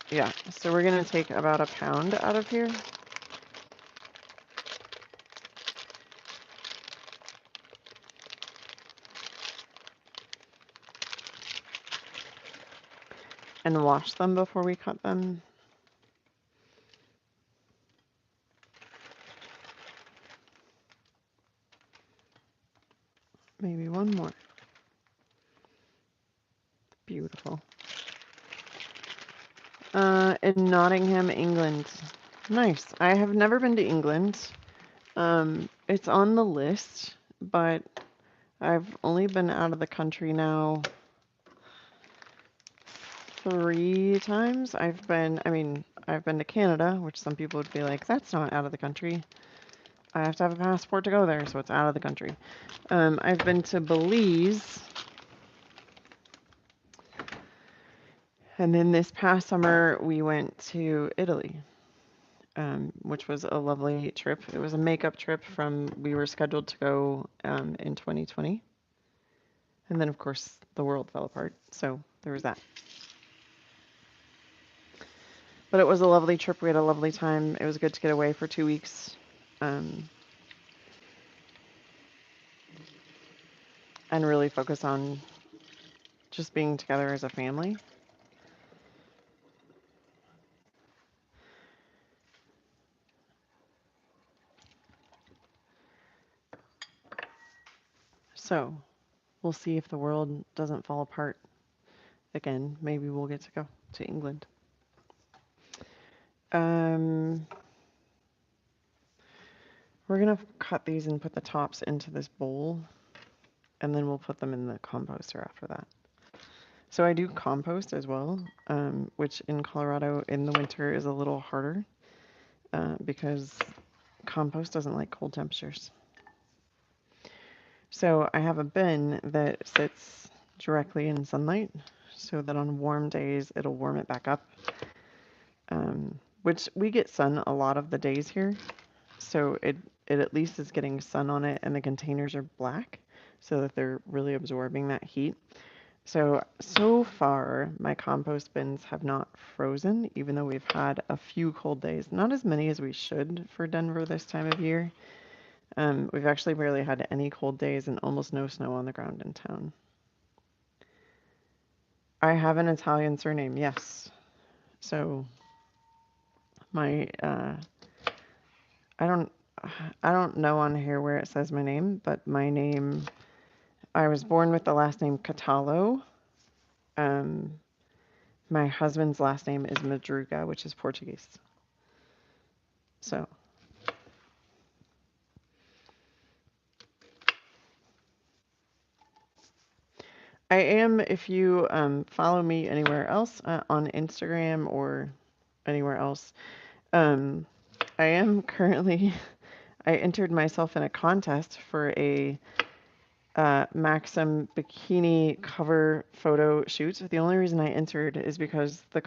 Yeah, so we're gonna take about a pound out of here. And wash them before we cut them. Maybe one more. Beautiful. In Nottingham, England. Nice. I have never been to England. It's on the list, but I've only been out of the country now 3 times. I've been to Canada, which some people would be like, that's not out of the country. I have to have a passport to go there, so it's out of the country. I've been to Belize. And then this past summer, we went to Italy, which was a lovely trip. It was a makeup trip we were scheduled to go in 2020. And then, of course, the world fell apart. So there was that. But it was a lovely trip. We had a lovely time. It was good to get away for 2 weeks. And really focus on just being together as a family. So we'll see if the world doesn't fall apart again. Maybe we'll get to go to England. We're going to cut these and put the tops into this bowl, and then we'll put them in the composter after that. So I do compost as well, which in Colorado in the winter is a little harder because compost doesn't like cold temperatures. So I have a bin that sits directly in sunlight so that on warm days it'll warm it back up. Which we get sun a lot of the days here, so it at least is getting sun on it, and the containers are black so that they're really absorbing that heat. So far, my compost bins have not frozen, even though we've had a few cold days. Not as many as we should for Denver this time of year. We've actually barely had any cold days and almost no snow on the ground in town. I have an Italian surname, yes. So my I don't know on here where it says my name, but my name, I was born with the last name Catallo. My husband's last name is Madruga, which is Portuguese. So I am, if you follow me anywhere else on Instagram or anywhere else, I am currently, I entered myself in a contest for a Maxim bikini cover photo shoot. The only reason I entered is because the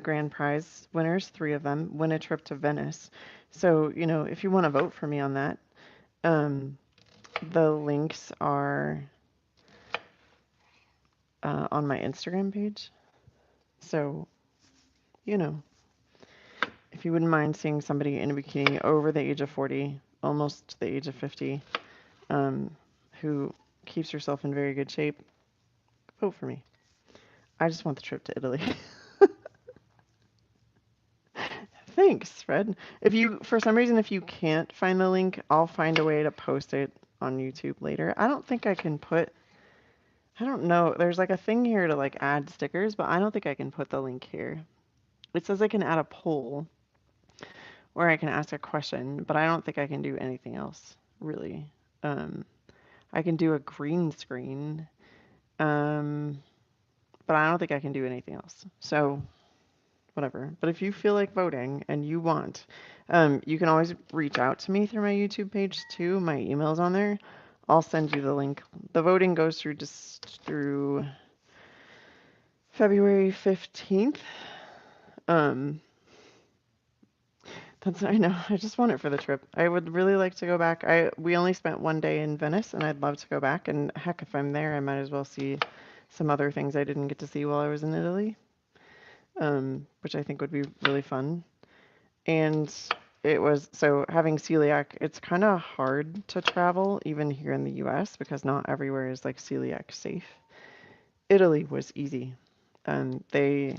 grand prize winners, 3 of them, win a trip to Venice. So, you know, if you want to vote for me on that, the links are on my Instagram page. So, you know, if you wouldn't mind seeing somebody in a bikini over the age of 40, almost the age of 50, who keeps herself in very good shape, vote for me. I just want the trip to Italy. Thanks, Fred. If you, for some reason, if you can't find the link, I'll find a way to post it on YouTube later. I don't think I can put, I don't know. There's like a thing here to like add stickers, but I don't think I can put the link here. It says I can add a poll or I can ask a question, but I don't think I can do anything else, really. I can do a green screen, but I don't think I can do anything else. So, whatever. But if you feel like voting and you want, you can always reach out to me through my YouTube page too. My email's on there. I'll send you the link. The voting goes through just through February 15th. I know. I just want it for the trip. I would really like to go back. We only spent 1 day in Venice, and I'd love to go back. And heck, if I'm there, I might as well see some other things I didn't get to see while I was in Italy, which I think would be really fun. And it was, so having celiac, it's kind of hard to travel even here in the US because not everywhere is like celiac safe. Italy was easy. They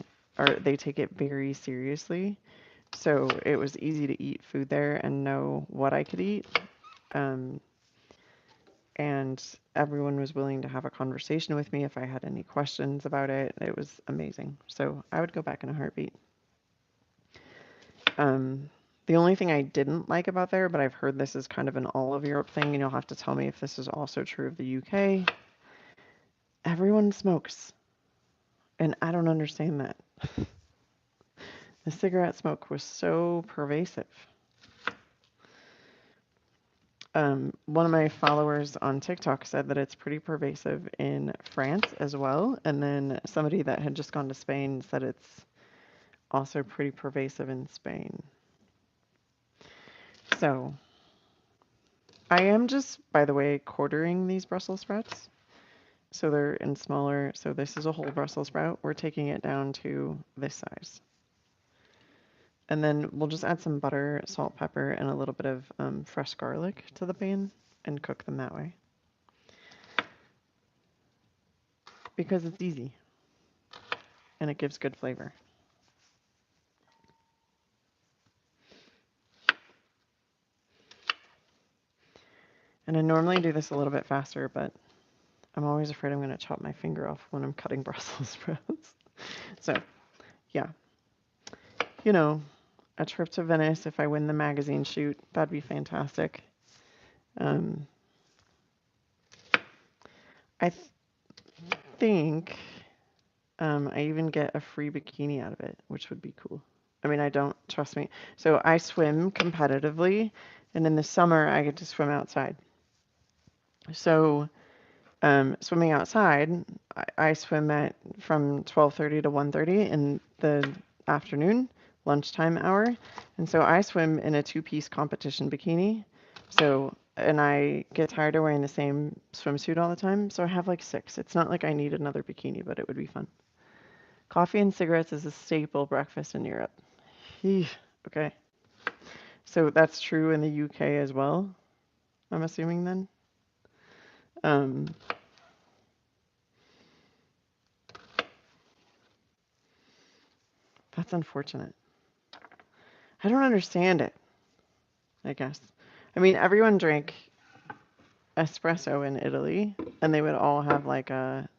take it very seriously. So it was easy to eat food there and know what I could eat. And everyone was willing to have a conversation with me if I had any questions about it. It was amazing. So I would go back in a heartbeat. The only thing I didn't like about there, but I've heard this is kind of an all of Europe thing, and you'll have to tell me if this is also true of the UK. Everyone smokes. And I don't understand that. The cigarette smoke was so pervasive. One of my followers on TikTok said that it's pretty pervasive in France as well. And then somebody that had just gone to Spain said it's also pretty pervasive in Spain. So I am just, by the way, quartering these Brussels sprouts. So they're in smaller, so this is a whole Brussels sprout. We're taking it down to this size. And then we'll just add some butter, salt, pepper, and a little bit of fresh garlic to the pan and cook them that way. Because it's easy and it gives good flavor. And I normally do this a little bit faster, but I'm always afraid I'm going to chop my finger off when I'm cutting Brussels sprouts. So, yeah. You know, a trip to Venice, if I win the magazine shoot, that'd be fantastic. I think I even get a free bikini out of it, which would be cool. I mean, I don't, trust me. So I swim competitively, and in the summer I get to swim outside. So Swimming outside, I swim at from 12:30 to 1:30 in the afternoon, lunchtime hour. And so I swim in a two-piece competition bikini. So, and I get tired of wearing the same swimsuit all the time. So I have like six. It's not like I need another bikini, but it would be fun. Coffee and cigarettes is a staple breakfast in Europe. Eesh, okay. So that's true in the UK as well, I'm assuming then. Um, that's unfortunate. I don't understand it, I guess. I mean, everyone drank espresso in Italy, and they would all have like a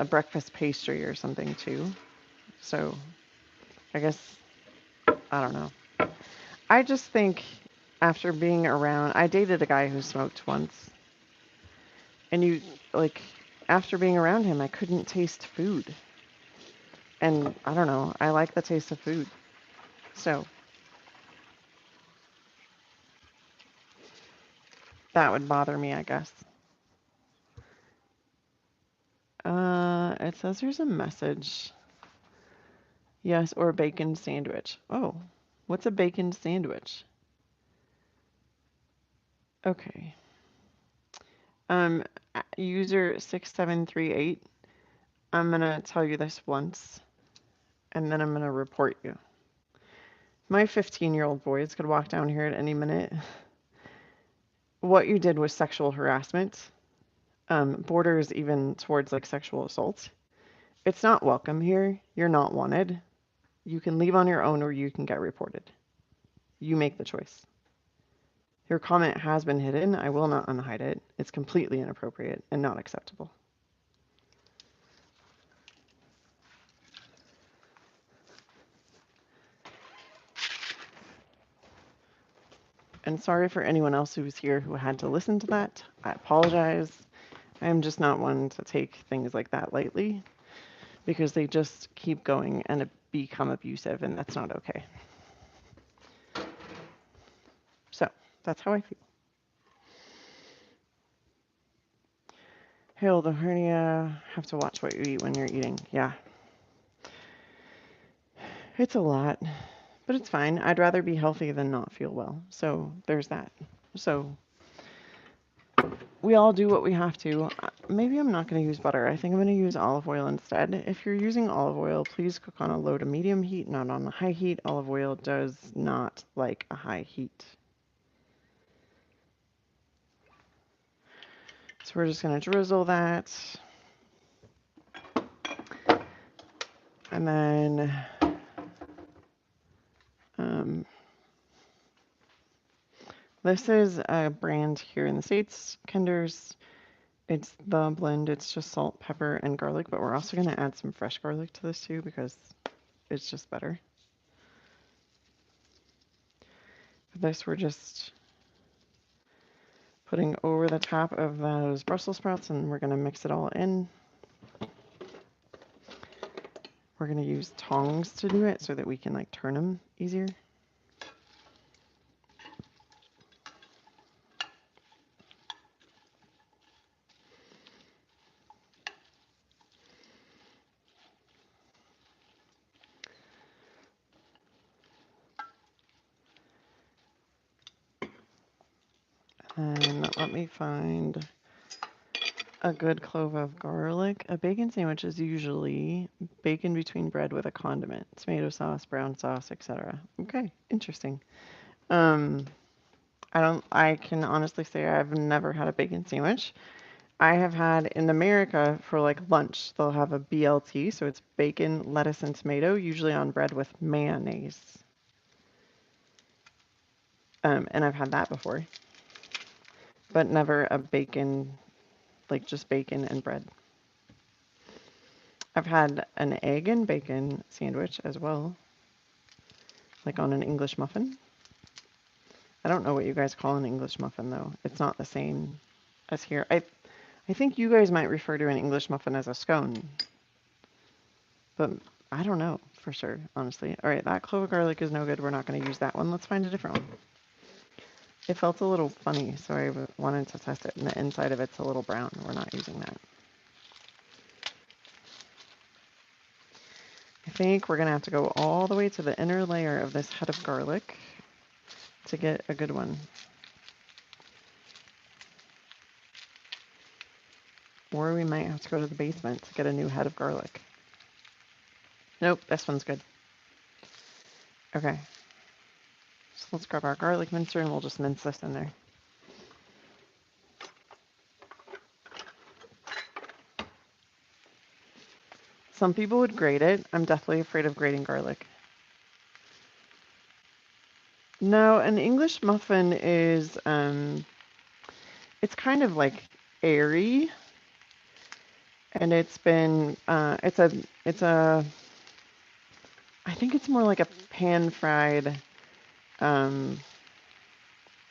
breakfast pastry or something too. So I guess, I don't know. I just think after being around, I dated a guy who smoked once, and like, after being around him, I couldn't taste food. And I don't know, I like the taste of food. So that would bother me, I guess. It says there's a message. Yes, or bacon sandwich. Oh, what's a bacon sandwich? Okay. Um, User 6738. I'm gonna tell you this once, and then I'm gonna report you. My 15-year-old boys could walk down here at any minute. What you did was sexual harassment, borders even towards like sexual assault. It's not welcome here. You're not wanted. You can leave on your own or you can get reported. You make the choice. Your comment has been hidden. I will not unhide it. It's completely inappropriate and not acceptable. And sorry for anyone else who was here who had to listen to that. I apologize. I am just not one to take things like that lightly because they just keep going and become abusive, and that's not okay. So that's how I feel. Hail the hernia. Have to watch what you eat when you're eating. Yeah. It's a lot, but it's fine. I'd rather be healthy than not feel well. So there's that. So we all do what we have to. Maybe I'm not going to use butter. I think I'm going to use olive oil instead. If you're using olive oil, please cook on a low to medium heat, not on a high heat. Olive oil does not like a high heat. So we're just going to drizzle that. And then this is a brand here in the States, Kinder's. It's the blend. It's just salt, pepper, and garlic, but we're also going to add some fresh garlic to this too because it's just better. For this, we're just putting over the top of those Brussels sprouts, and we're going to mix it all in. We're going to use tongs to do it so that we can like turn them easier. And let me find a good clove of garlic. A bacon sandwich is usually bacon between bread with a condiment, tomato sauce, brown sauce, etc. Okay, interesting. I can honestly say I've never had a bacon sandwich. I have had in America for like lunch, they'll have a BLT, so it's bacon, lettuce, and tomato, usually on bread with mayonnaise. And I've had that before, but never a bacon, like just bacon and bread. I've had an egg and bacon sandwich as well, like on an English muffin. I don't know what you guys call an English muffin though. It's not the same as here. I think you guys might refer to an English muffin as a scone, but I don't know for sure, honestly. All right, that clove of garlic is no good. We're not going to use that one. Let's find a different one. It felt a little funny, so I wanted to test it, and the inside of it's a little brown. We're not using that. I think we're going to have to go all the way to the inner layer of this head of garlic to get a good one. Or we might have to go to the basement to get a new head of garlic. Nope, this one's good. Okay. So let's grab our garlic mincer and we'll just mince this in there. Some people would grate it. I'm definitely afraid of grating garlic. No, an English muffin is, it's kind of like airy, and it's been, I think it's more like a pan fried,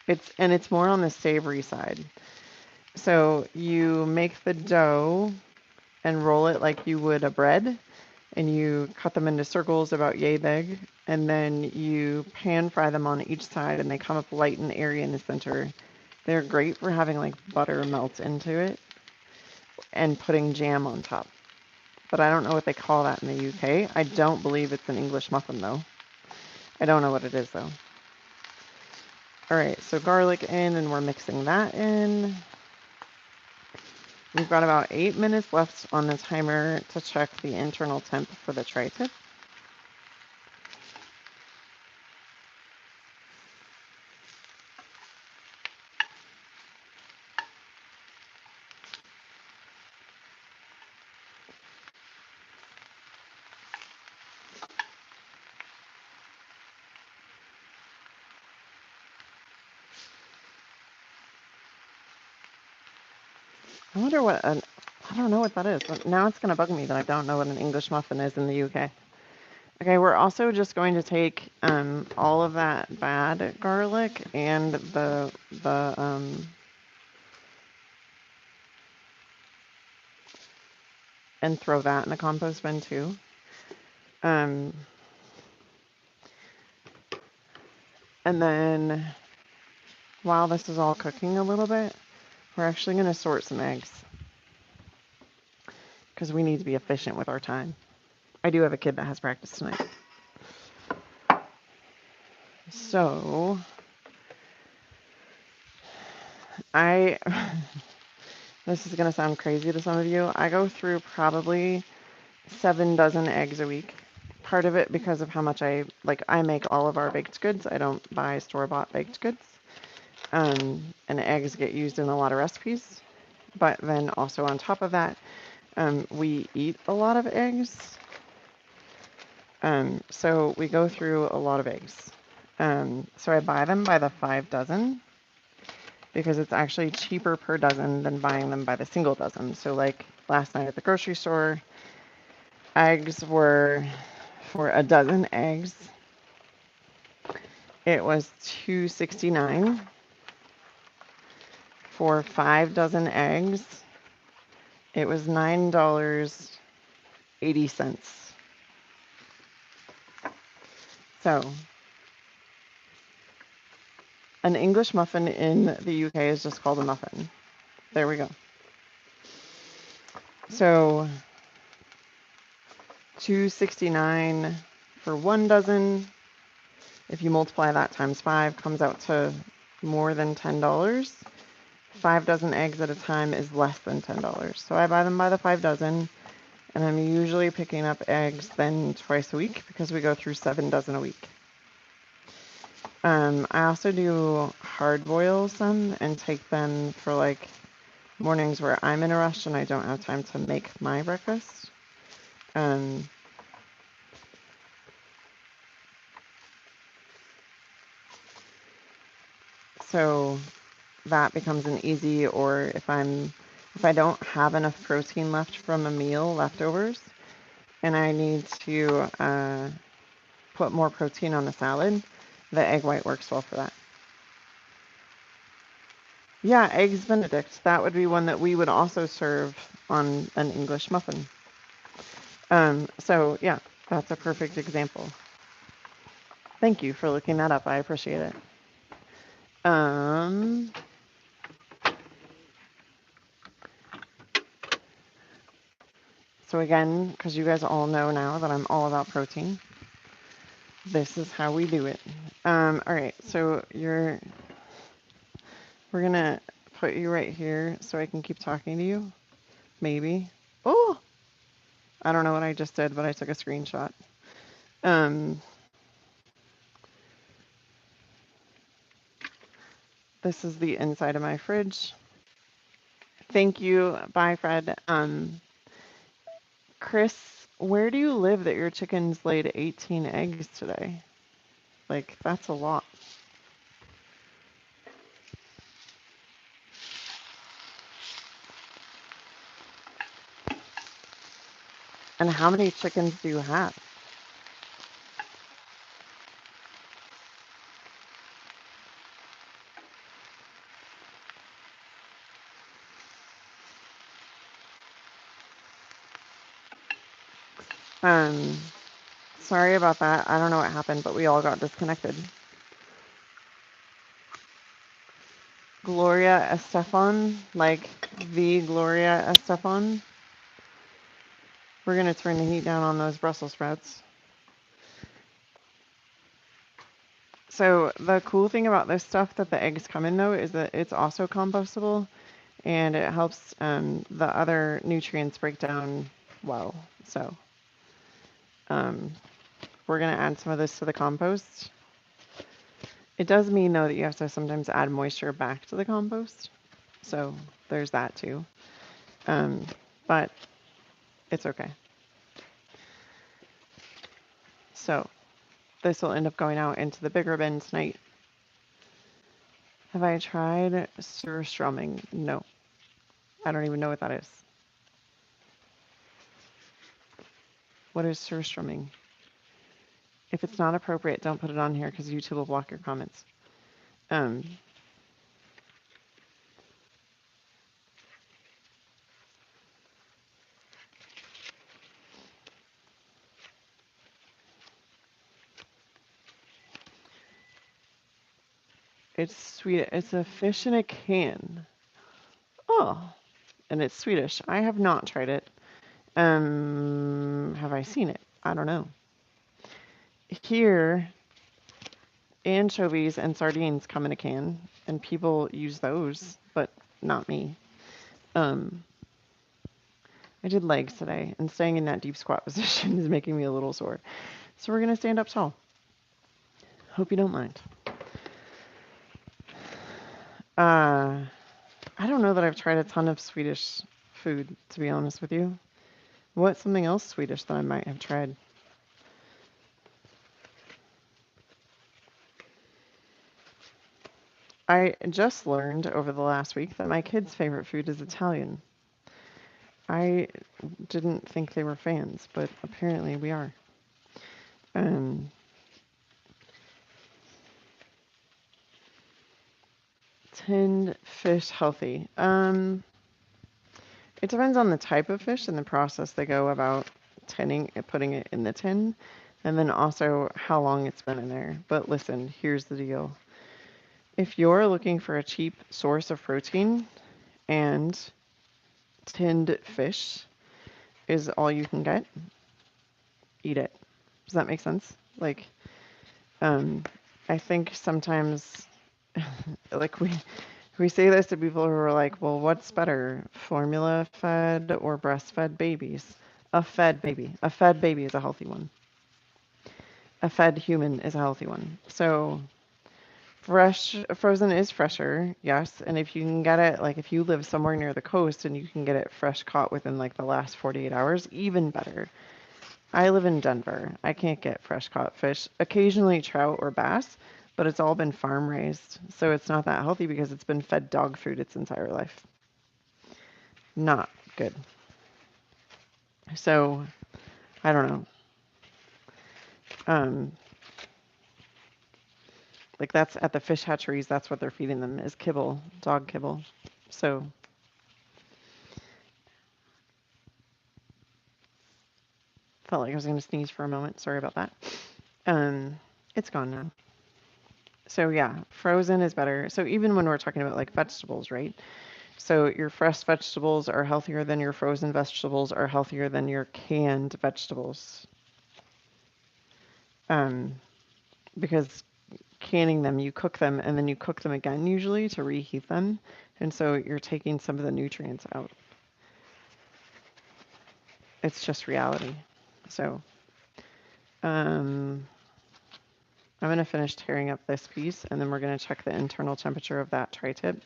it's more on the savory side. So you make the dough and roll it like you would a bread, and you cut them into circles about yay big, and then you pan fry them on each side, and they come up light and airy in the center. They're great for having like butter melt into it and putting jam on top. But I don't know what they call that in the UK. I don't believe it's an English muffin though. I don't know what it is though. All right, so garlic in, and we're mixing that in. We've got about 8 minutes left on the timer to check the internal temp for the tri-tip. I wonder what I don't know what that is. But now it's going to bug me that I don't know what an English muffin is in the UK. Okay, we're also just going to take all of that bad garlic and and throw that in the compost bin too. And then while this is all cooking a little bit, we're actually going to sort some eggs because we need to be efficient with our time. I do have a kid that has practice tonight. So this is going to sound crazy to some of you. I go through probably 7 dozen eggs a week. Part of it because of how much I make all of our baked goods. I don't buy store-bought baked goods. And eggs get used in a lot of recipes. But then also on top of that, we eat a lot of eggs. So we go through a lot of eggs. So I buy them by the 5 dozen because it's actually cheaper per dozen than buying them by the single dozen. So like last night at the grocery store, eggs were, for a dozen eggs, it was $2.69. For 5 dozen eggs, it was $9.80. So an English muffin in the UK is just called a muffin. There we go. So $2.69 for 1 dozen. If you multiply that times 5, comes out to more than $10. 5 dozen eggs at a time is less than $10. So I buy them by the 5 dozen, and I'm usually picking up eggs then twice a week because we go through 7 dozen a week. I also do hard boil some and take them for like mornings where I'm in a rush and I don't have time to make my breakfast. So that becomes an easy, or if I don't have enough protein left from a meal, leftovers, and I need to put more protein on the salad, the egg white works well for that. Yeah, eggs Benedict. That would be one that we would also serve on an English muffin. So yeah, that's a perfect example. Thank you for looking that up. I appreciate it. Um, so again, because you guys all know now that I'm all about protein, this is how we do it. All right, so we're gonna put you right here so I can keep talking to you. Maybe. Oh, I don't know what I just did, but I took a screenshot. Um, this is the inside of my fridge. Thank you. Bye, Fred. Chris, where do you live that your chickens laid 18 eggs today? Like, that's a lot. And how many chickens do you have? Um, Sorry about that. I don't know what happened, but we all got disconnected. Gloria Estefan, like the Gloria Estefan. We're gonna turn the heat down on those Brussels sprouts. So the cool thing about this stuff that the eggs come in though is that it's also compostable and it helps the other nutrients break down well. So um, we're gonna add some of this to the compost. It does mean though that you have to sometimes add moisture back to the compost. So there's that too. But it's okay. So this will end up going out into the bigger bin tonight. Have I tried surstrumming? No. I don't even know what that is. What is surstrumming? If it's not appropriate, don't put it on here because YouTube will block your comments. Um, it's sweet. It's a fish in a can. Oh, and it's Swedish. I have not tried it. Have I seen it? I don't know. Here, anchovies and sardines come in a can, and people use those, but not me. Um, I did legs today, and staying in that deep squat position is making me a little sore. So we're gonna stand up tall. Hope you don't mind. I don't know that I've tried a ton of Swedish food, to be honest with you. What's something else Swedish that I might have tried? I just learned over the last week that my kids' favorite food is Italian. I didn't think they were fans, but apparently we are. Um, Tinned fish healthy. It depends on the type of fish and the process they go about tinning and putting it in the tin, and then also how long it's been in there. But listen, here's the deal. If you're looking for a cheap source of protein and tinned fish is all you can get, eat it. Does that make sense? Like, um, I think sometimes, like we say this to people who are like, well, what's better, formula fed or breastfed babies? A fed baby is a healthy one. A fed human is a healthy one. So fresh, frozen is fresher, yes. And if you can get it, like if you live somewhere near the coast and you can get it fresh caught within like the last 48 hours, even better. I live in Denver. I can't get fresh caught fish. Occasionally trout or bass, but it's all been farm raised. So it's not that healthy because it's been fed dog food its entire life. Not good. So I don't know. Um, like that's at the fish hatcheries, that's what they're feeding them is kibble, dog kibble. So felt like I was going to sneeze for a moment. Sorry about that. Um, it's gone now. So yeah, frozen is better. So even when we're talking about like vegetables, right? So your fresh vegetables are healthier than your frozen vegetables are healthier than your canned vegetables. Um, because canning them, you cook them and then you cook them again usually to reheat them. And so you're taking some of the nutrients out. It's just reality. So um, I'm going to finish tearing up this piece and then we're going to check the internal temperature of that tri-tip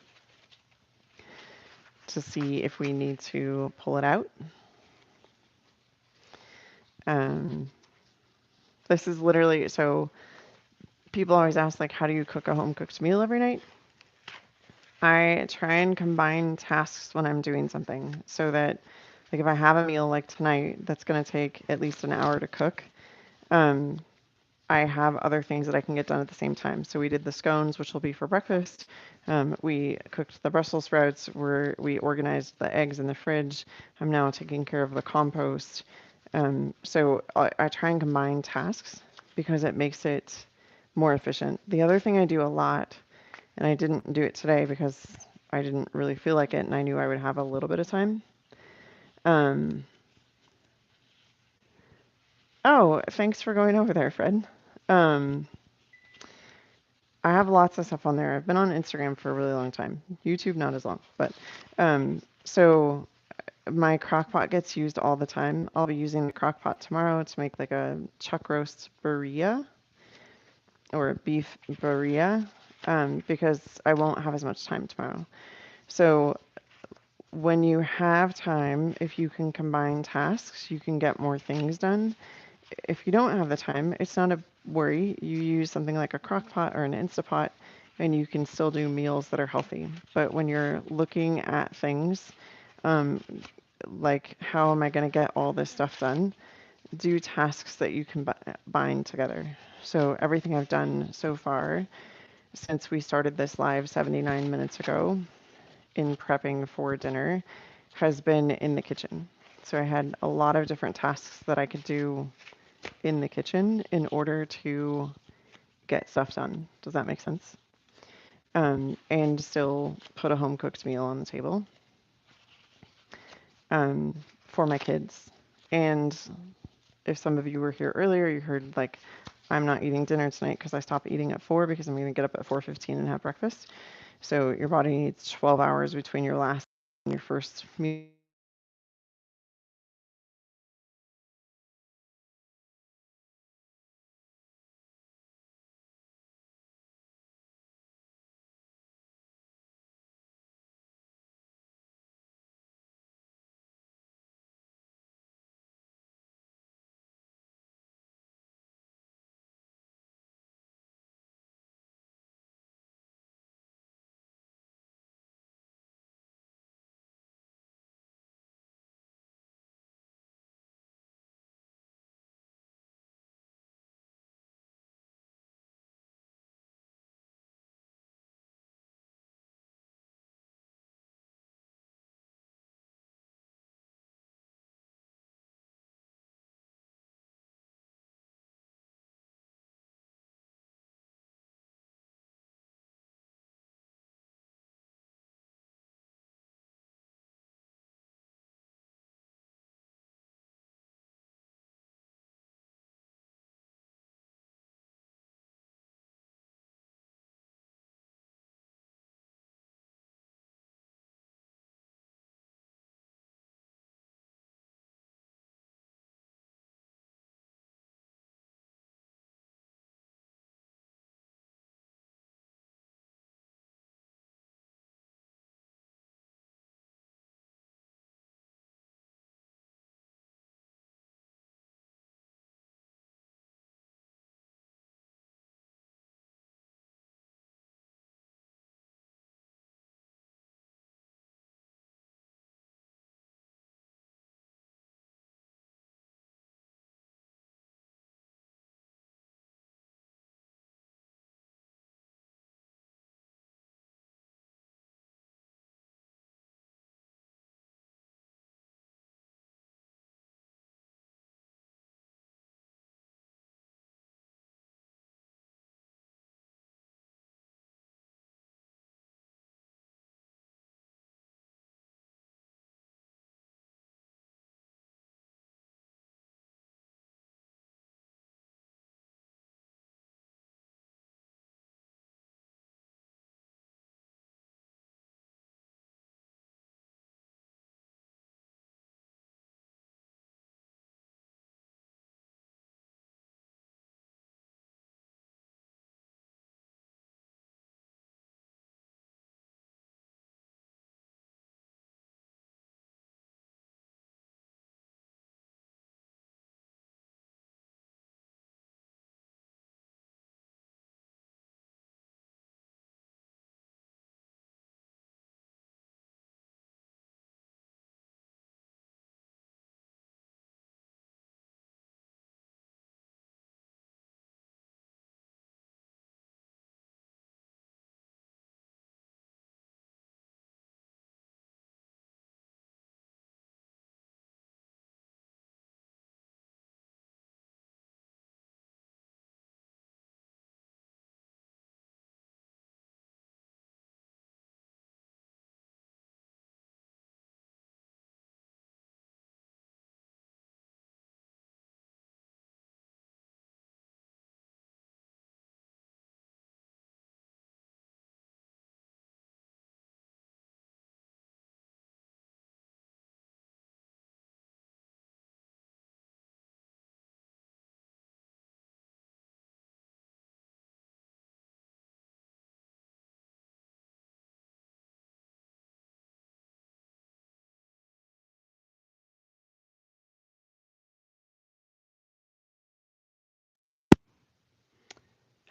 to see if we need to pull it out. Um, this is literally, so people always ask, like, how do you cook a home cooked meal every night? I try and combine tasks when I'm doing something so that, like, if I have a meal like tonight that's going to take at least an hour to cook, um, I have other things that I can get done at the same time. So we did the scones, which will be for breakfast. We cooked the Brussels sprouts. We organized the eggs in the fridge. I'm now taking care of the compost. So I try and combine tasks because it makes it more efficient. The other thing I do a lot, and I didn't do it today because I didn't really feel like it and I knew I would have a little bit of time. Um, oh, thanks for going over there, Fred. Um, I have lots of stuff on there. I've been on Instagram for a really long time. YouTube, not as long, but so my crock pot gets used all the time. I'll be using the crock pot tomorrow to make like a chuck roast burrilla or a beef burrilla because I won't have as much time tomorrow. So when you have time, if you can combine tasks, you can get more things done. If you don't have the time, it's not a worry. You use something like a crock pot or an Instapot, and you can still do meals that are healthy. But when you're looking at things, um, like how am I going to get all this stuff done, do tasks that you can bind together. So everything I've done so far since we started this live 79 minutes ago in prepping for dinner has been in the kitchen. So I had a lot of different tasks that I could do in the kitchen in order to get stuff done. Does that make sense? And still put a home cooked meal on the table for my kids. And if some of you were here earlier, you heard like I'm not eating dinner tonight because I stopped eating at 4 because I'm going to get up at 4:15 and have breakfast. So your body needs 12 hours between your last and your first meal.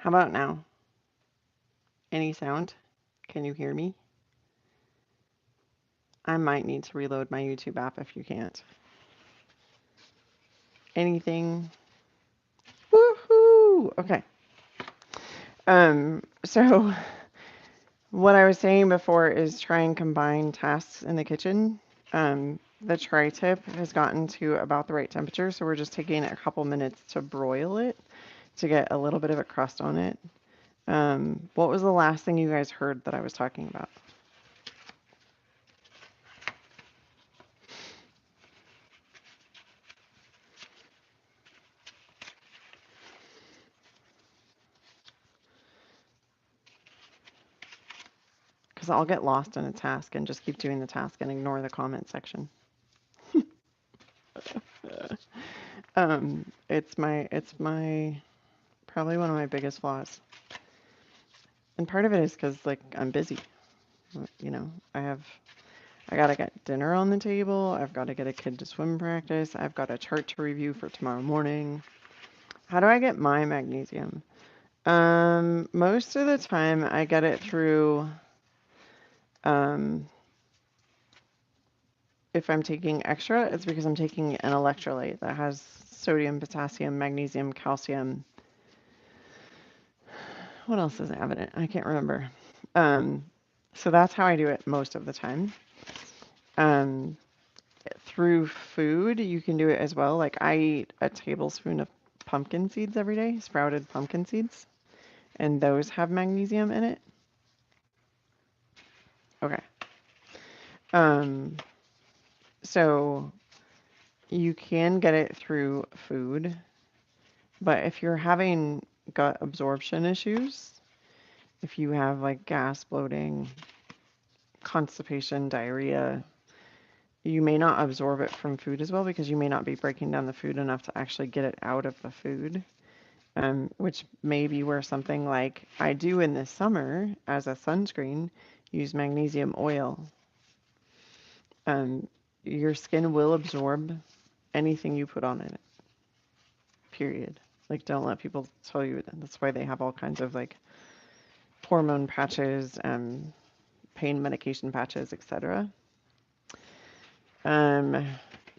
How about now? Any sound? Can you hear me? I might need to reload my YouTube app if you can't. Anything? Woohoo! Okay. So what I was saying before is try and combine tasks in the kitchen. The tri-tip has gotten to about the right temperature, so we're just taking a couple minutes to broil it to get a little bit of a crust on it. What was the last thing you guys heard that I was talking about? Because I'll get lost in a task and just keep doing the task and ignore the comment section. It's probably one of my biggest flaws. And part of it is because like I'm busy. You know, I gotta get dinner on the table. I've got to get a kid to swim practice. I've got a chart to review for tomorrow morning. How do I get my magnesium? Most of the time I get it through, if I'm taking extra, it's because I'm taking an electrolyte that has sodium, potassium, magnesium, calcium. What else is evident? I can't remember. So that's how I do it most of the time. Through food, you can do it as well. Like I eat a tablespoon of pumpkin seeds every day, sprouted pumpkin seeds, and those have magnesium in it. Okay. So you can get it through food, but if you're having gut absorption issues, if you have like gas, bloating, constipation, diarrhea, you may not absorb it from food as well because you may not be breaking down the food enough to actually get it out of the food. Which may be where something like I do in the summer as a sunscreen, use magnesium oil. Your skin will absorb anything you put on it, period. Like, don't let people tell you that. That's why they have all kinds of like hormone patches, pain medication patches, etc.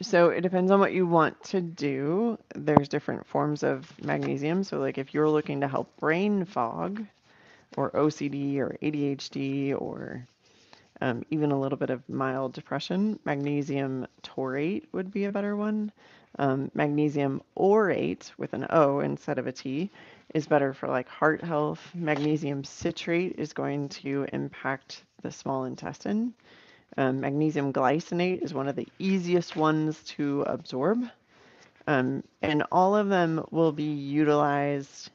So it depends on what you want to do. There's different forms of magnesium. So like if you're looking to help brain fog or OCD or ADHD or even a little bit of mild depression, magnesium taurate would be a better one. Magnesium orate with an O instead of a T is better for like heart health. Magnesium citrate is going to impact the small intestine. Magnesium glycinate is one of the easiest ones to absorb. And all of them will be utilized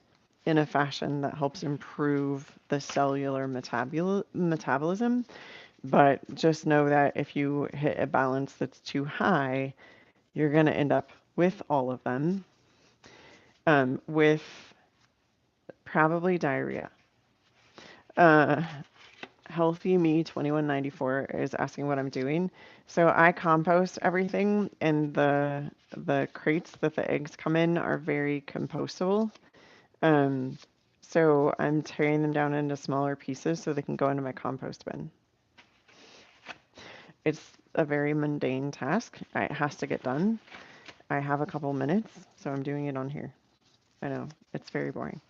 in a fashion that helps improve the cellular metabolism. But just know that if you hit a balance that's too high, you're going to end up with all of them, with probably diarrhea. Healthy Me 2194 is asking what I'm doing. So I compost everything, and the crates that the eggs come in are very compostable. So I'm tearing them down into smaller pieces so they can go into my compost bin. It's a very mundane task. It has to get done. I have a couple minutes, so I'm doing it on here. I know, it's very boring.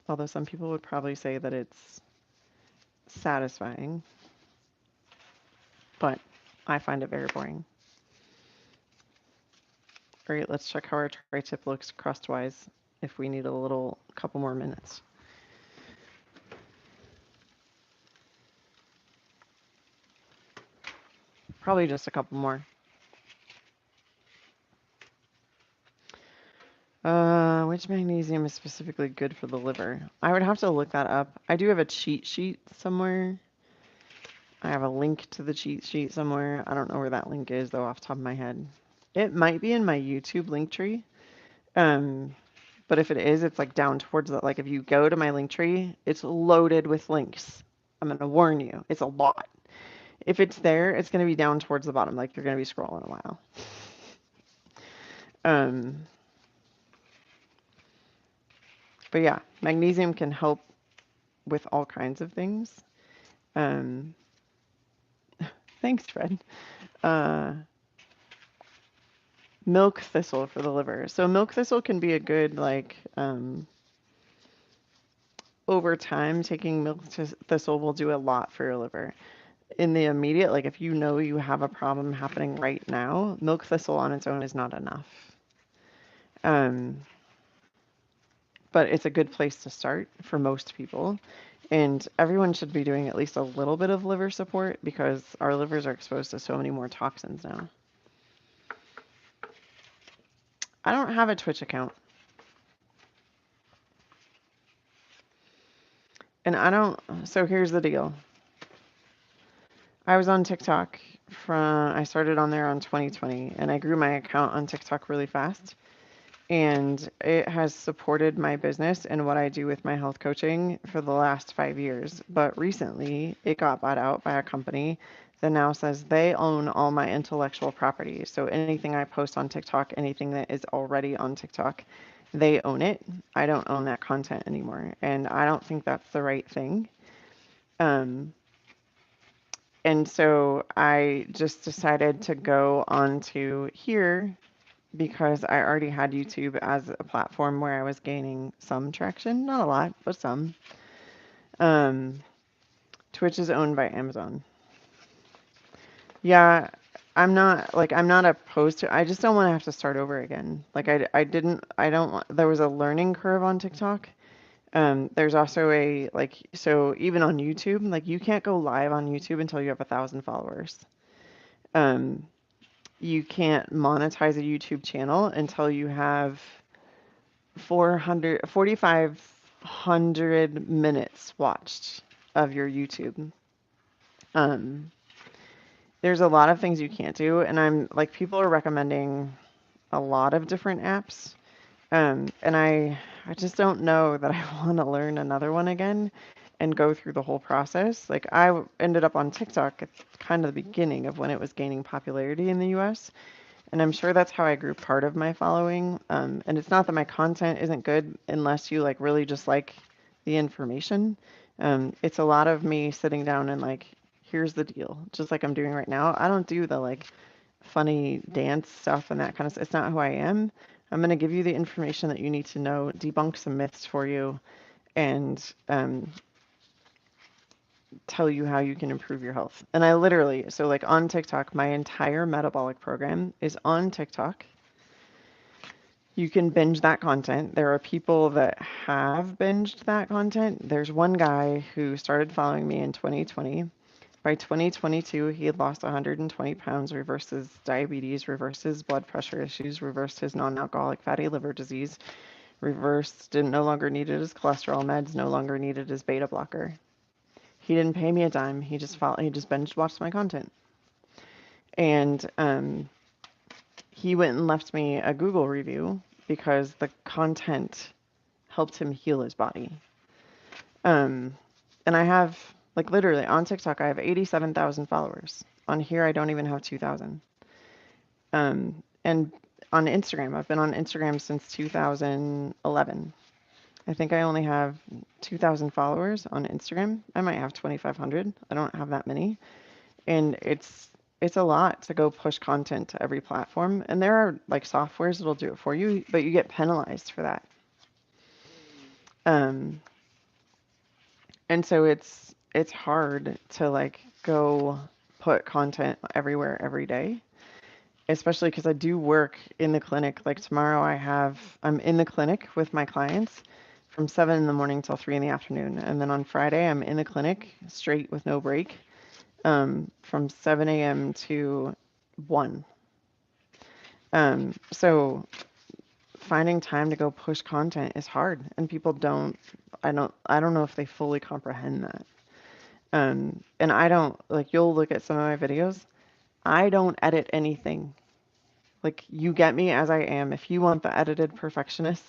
Although some people would probably say that it's satisfying, but I find it very boring. All right, let's check how our tri-tip looks crust-wise if we need a couple more minutes. Probably just a couple more. Which magnesium is specifically good for the liver? I would have to look that up. I do have a cheat sheet somewhere. I have a link to the cheat sheet somewhere. I don't know where that link is though off the top of my head. It might be in my YouTube link tree. But if it is, it's like down towards the, like if you go to my link tree, it's loaded with links. I'm going to warn you, it's a lot. If it's there, it's going to be down towards the bottom, like you're going to be scrolling a while. But yeah, magnesium can help with all kinds of things. Um, Thanks, Fred. Uh, Milk thistle for the liver. So milk thistle can be a good like over time taking milk thistle will do a lot for your liver. In the immediate, like if you know you have a problem happening right now, milk thistle on its own is not enough. Um, but it's a good place to start for most people. And everyone should be doing at least a little bit of liver support because our livers are exposed to so many more toxins now. I don't have a Twitch account. And I don't, so here's the deal. I was on TikTok I started on there on 2020 and I grew my account on TikTok really fast. And it has supported my business and what I do with my health coaching for the last 5 years. But recently, it got bought out by a company that now says they own all my intellectual property. So anything I post on TikTok, anything that is already on TikTok, they own it. I don't own that content anymore. And I don't think that's the right thing. Um, and so I just decided to go onto here because I already had YouTube as a platform where I was gaining some traction, not a lot, but some. Um, Twitch is owned by Amazon. Yeah, I'm not opposed to. I just don't want to have to start over again. Like I don't want. There was a learning curve on TikTok. There's also so even on YouTube, like you can't go live on YouTube until you have 1,000 followers. Um, you can't monetize a YouTube channel until you have 4,500 minutes watched of your YouTube. Um, there's a lot of things you can't do, and I'm like, people are recommending a lot of different apps. And I just don't know that I want to learn another one again and go through the whole process. Like ended up on TikTok at kind of the beginning of when it was gaining popularity in the US. And I'm sure that's how I grew part of my following. And it's not that my content isn't good unless you like really just like the information. It's a lot of me sitting down and like, here's the deal, just like I'm doing right now. I don't do the like funny dance stuff and that kind of stuff. It's not who I am. I'm going to give you the information that you need to know, debunk some myths for you, and tell you how you can improve your health. And I literally, so like on TikTok, my entire metabolic program is on TikTok. You can binge that content. There are people that have binged that content. There's one guy who started following me in 2020. By 2022, he had lost 120 pounds, reversed his diabetes, reversed his blood pressure issues, reversed his non-alcoholic fatty liver disease, no longer needed his cholesterol meds, no longer needed his beta blocker. He didn't pay me a dime. He just binge watched my content. And he went and left me a Google review because the content helped him heal his body. And I have, like literally on TikTok, I have 87,000 followers. On here, I don't even have 2,000. And on Instagram, I've been on Instagram since 2011. I think I only have 2,000 followers on Instagram. I might have 2,500. I don't have that many. And it's a lot to go push content to every platform. And there are like softwares that'll do it for you, but you get penalized for that. And so it's hard to like go put content everywhere every day, especially because I do work in the clinic. Like tomorrow I'm in the clinic with my clients from 7 in the morning till 3 in the afternoon. And then on Friday, I'm in the clinic straight with no break from 7 a.m. to 1. So finding time to go push content is hard, and people I don't know if they fully comprehend that. And I don't, like, you'll look at some of my videos, I don't edit anything. Like, you get me as I am. If you want the edited perfectionist,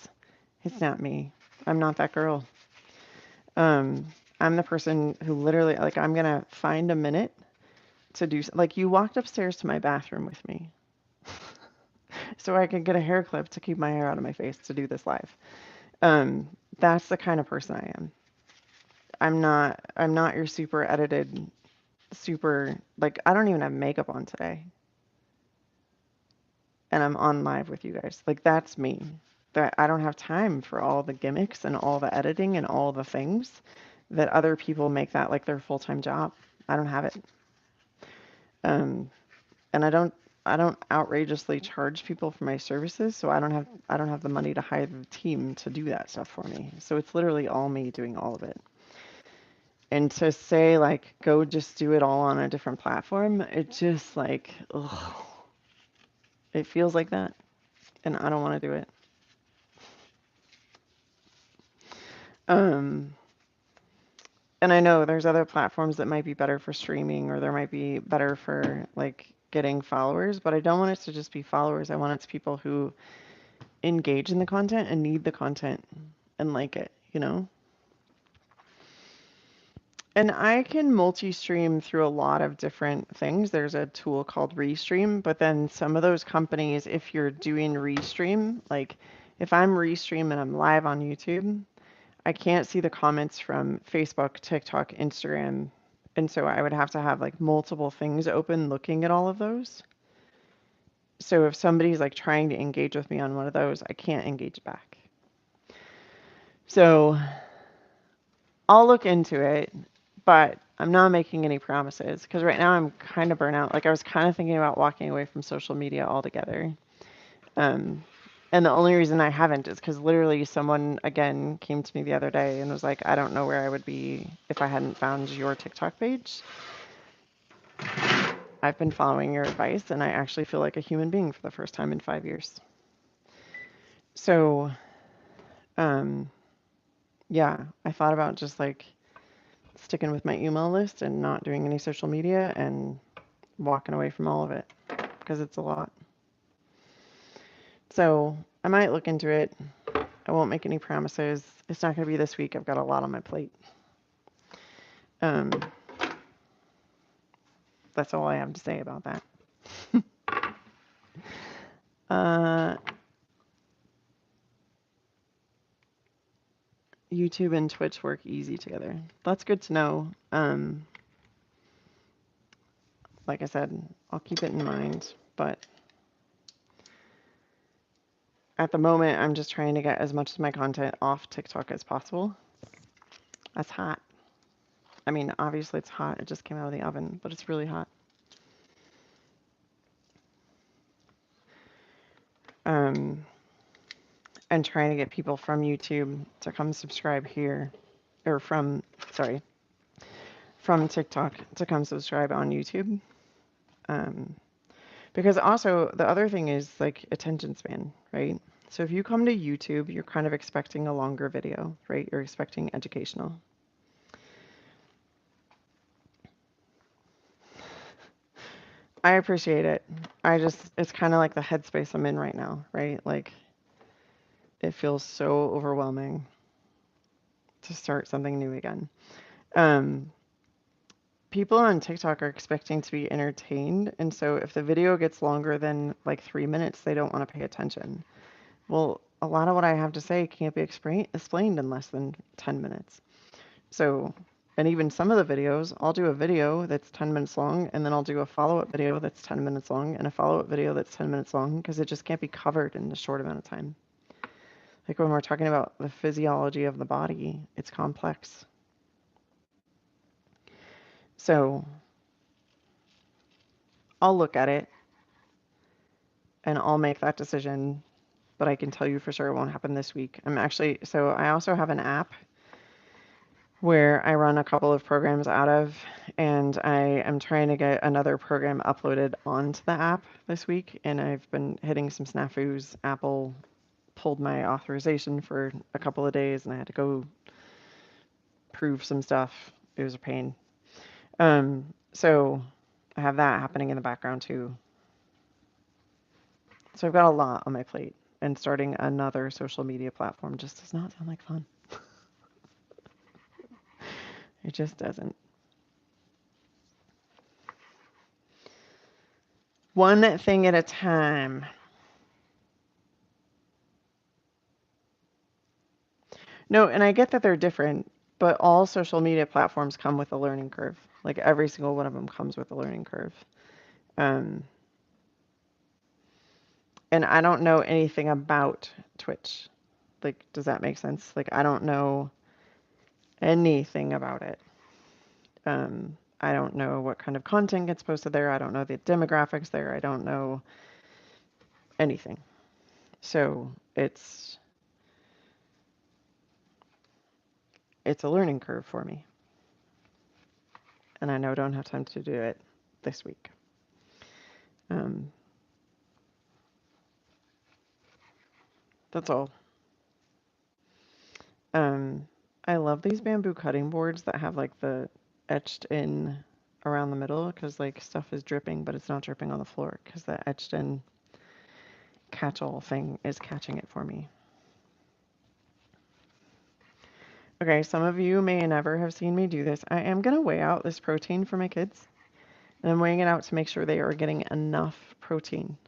it's not me. I'm not that girl. I'm the person who literally, like, I'm gonna find a minute to do, like, you walked upstairs to my bathroom with me so I could get a hair clip to keep my hair out of my face to do this live. Um, that's the kind of person I am. I'm not your super edited, super like I don't even have makeup on today and I'm on live with you guys. Like that's me. That I don't have time for all the gimmicks and all the editing and all the things that other people make that like their full-time job. I don't have it. Um, and I don't outrageously charge people for my services, so I don't have the money to hire the team to do that stuff for me. So it's literally all me doing all of it. And to say like go just do it all on a different platform, it just like ugh, it feels like that, and I don't want to do it. Um, and I know there's other platforms that might be better for streaming or there might be better for like getting followers, but I don't want it to just be followers. I want it to people who engage in the content and need the content and like it, you know? And I can multi-stream through a lot of different things. There's a tool called Restream, but then some of those companies, if you're doing Restream, like if I'm Restream and I'm live on YouTube, I can't see the comments from Facebook, TikTok, Instagram. And so I would have to have like multiple things open looking at all of those. So if somebody's like trying to engage with me on one of those, I can't engage back. So I'll look into it, but I'm not making any promises because right now I'm kind of burnt out. Like I was kind of thinking about walking away from social media altogether. Um, and the only reason I haven't is because literally someone again came to me the other day and was like, I don't know where I would be if I hadn't found your TikTok page. I've been following your advice and I actually feel like a human being for the first time in 5 years. So, um, yeah, I thought about just like sticking with my email list and not doing any social media and walking away from all of it because it's a lot. So I might look into it. I won't make any promises. It's not going to be this week. I've got a lot on my plate. Um, that's all I have to say about that. YouTube and Twitch work easy together. That's good to know. Like I said, I'll keep it in mind, but at the moment, I'm just trying to get as much of my content off TikTok as possible. That's hot. I mean, obviously it's hot. It just came out of the oven, but it's really hot. And trying to get people from YouTube to come subscribe here, or from TikTok to come subscribe on YouTube. Because also the other thing is like attention span, right? So if you come to YouTube, you're kind of expecting a longer video, right? You're expecting educational. I appreciate it. It's kind of like the headspace I'm in right now, right? Like it feels so overwhelming to start something new again. People on TikTok are expecting to be entertained, and so if the video gets longer than like 3 minutes, they don't want to pay attention. Well, a lot of what I have to say can't be explained in less than 10 minutes. So, and even some of the videos, I'll do a video that's 10 minutes long, and then I'll do a follow-up video that's 10 minutes long, and a follow-up video that's 10 minutes long, because it just can't be covered in a short amount of time. Like when we're talking about the physiology of the body, it's complex. So I'll look at it and I'll make that decision, but I can tell you for sure it won't happen this week. So I also have an app where I run a couple of programs out of, and I am trying to get another program uploaded onto the app this week, and I've been hitting some snafus. Apple pulled my authorization for a couple of days, and I had to go prove some stuff. It was a pain. So I have that happening in the background too. So I've got a lot on my plate, and starting another social media platform just does not sound like fun. It just doesn't. One thing at a time. No, and I get that they're different, but all social media platforms come with a learning curve. Like every single one of them comes with a learning curve. Um, and I don't know anything about Twitch. Like, does that make sense? Like, I don't know anything about it. I don't know what kind of content gets posted there. I don't know the demographics there. I don't know anything. So it's a learning curve for me. And I know I don't have time to do it this week. That's all. I love these bamboo cutting boards that have like the etched in around the middle because like stuff is dripping, but it's not dripping on the floor because the etched in catch-all thing is catching it for me. Okay, some of you may never have seen me do this. I am going to weigh out this protein for my kids, and I'm weighing it out to make sure they are getting enough protein.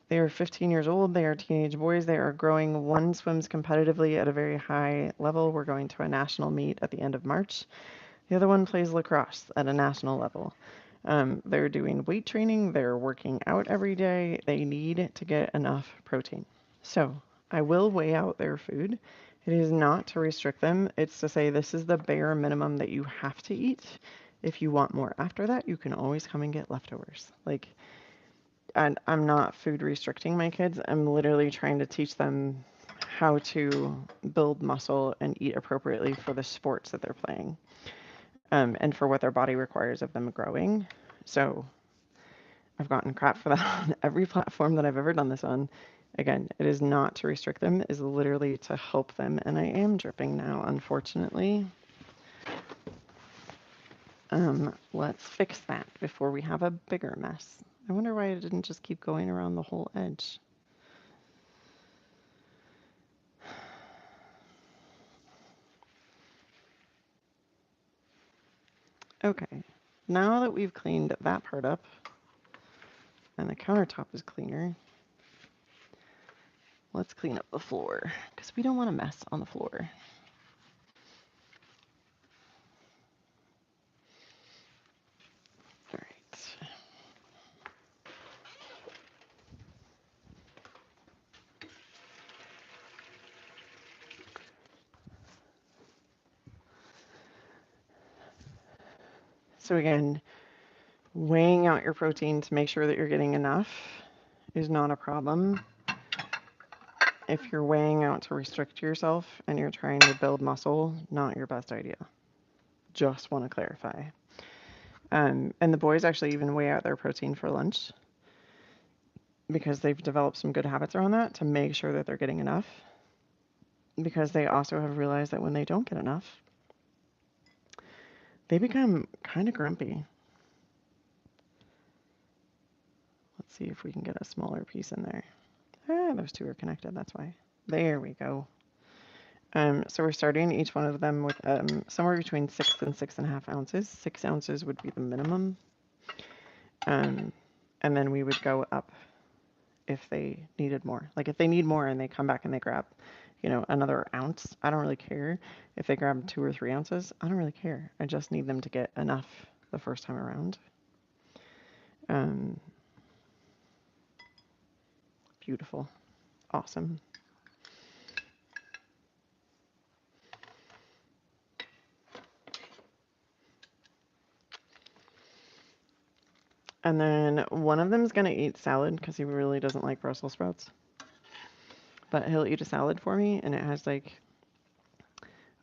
They are 15 years old. They are teenage boys. They are growing. One swims competitively at a very high level. We're going to a national meet at the end of March. The other one plays lacrosse at a national level. They're doing weight training. They're working out every day. They need to get enough protein. So I will weigh out their food. It is not to restrict them. It's to say this is the bare minimum that you have to eat. If you want more after that, you can always come and get leftovers. Like, and I'm not food restricting my kids. I'm literally trying to teach them how to build muscle and eat appropriately for the sports that they're playing, and for what their body requires of them growing. So I've gotten crap for that on every platform that I've ever done this on. Again, it is not to restrict them, it is literally to help them. And I am dripping now, unfortunately. Let's fix that before we have a bigger mess. I wonder why it didn't just keep going around the whole edge. Okay, now that we've cleaned that part up and the countertop is cleaner, let's clean up the floor because we don't want a mess on the floor. All right. So again, weighing out your protein to make sure that you're getting enough is not a problem. If you're weighing out to restrict yourself and you're trying to build muscle, not your best idea. Just want to clarify. And the boys actually even weigh out their protein for lunch because they've developed some good habits around that to make sure that they're getting enough. Because they also have realized that when they don't get enough, they become kind of grumpy. Let's see if we can get a smaller piece in there. Ah, those two are connected, that's why. There we go. So we're starting each one of them with somewhere between 6 and 6.5 ounces. 6 ounces would be the minimum. And then we would go up if they needed more. Like if they need more and they come back and they grab, another ounce, I don't really care. If they grab 2 or 3 ounces, I don't really care. I just need them to get enough the first time around. Beautiful. Awesome. And then one of them is going to eat salad because he really doesn't like Brussels sprouts. But he'll eat a salad for me, and it has like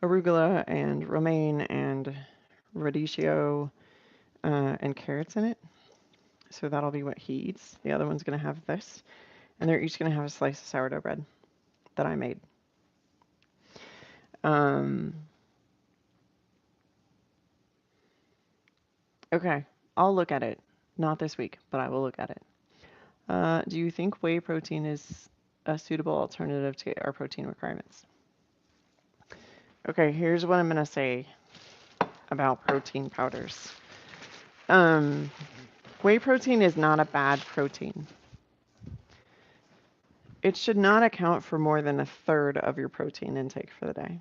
arugula and romaine and radicchio and carrots in it. So that'll be what he eats. The other one's going to have this. And they're each going to have a slice of sourdough bread that I made. Okay, I'll look at it. Not this week, but I will look at it. Do you think whey protein is a suitable alternative to our protein requirements? Okay, here's what I'm going to say about protein powders. Whey protein is not a bad protein. it should not account for more than a third of your protein intake for the day.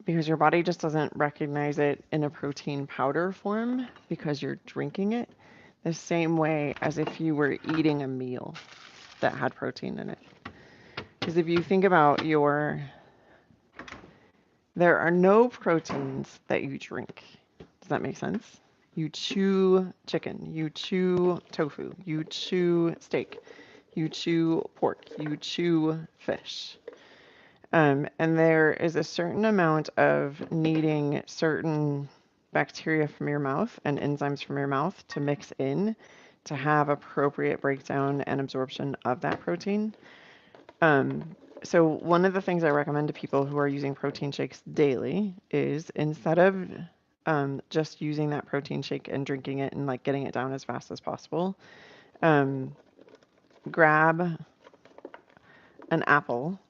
Because your body just doesn't recognize it in a protein powder form because you're drinking it the same way as if you were eating a meal that had protein in it. Because if you think about there are no proteins that you drink. Does that make sense? You chew chicken, you chew tofu, you chew steak, you chew pork, you chew fish. And there is a certain amount of needing certain bacteria from your mouth and enzymes from your mouth to mix in to have appropriate breakdown and absorption of that protein. So one of the things I recommend to people who are using protein shakes daily is instead of just using that protein shake and drinking it and like getting it down as fast as possible, grab an apple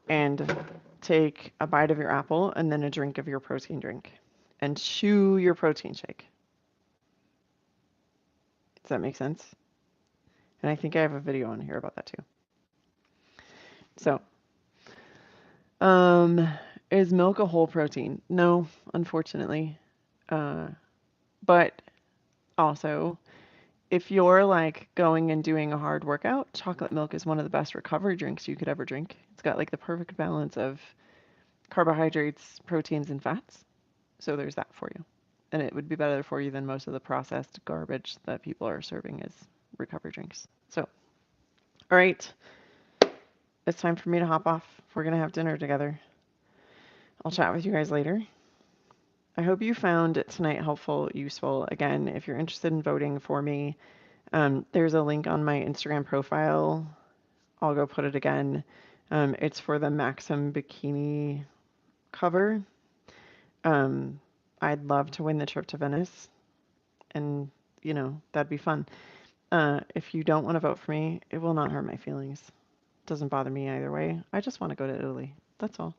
and take a bite of your apple and then a drink of your protein drink and chew your protein shake. Does that make sense? And I think I have a video on here about that too. So, is milk a whole protein? No, unfortunately. But also, if you're like going and doing a hard workout, chocolate milk is one of the best recovery drinks you could ever drink. It's got like the perfect balance of carbohydrates, proteins, and fats. So there's that for you. And it would be better for you than most of the processed garbage that people are serving as recovery drinks. So, all right, it's time for me to hop off. We're going to have dinner together. I'll chat with you guys later. I hope you found tonight helpful, useful. Again, if you're interested in voting for me, there's a link on my Instagram profile. I'll go put it again. It's for the Maxim bikini cover. I'd love to win the trip to Venice, and that'd be fun. If you don't want to vote for me, it will not hurt my feelings. It doesn't bother me either way. I just want to go to Italy. That's all.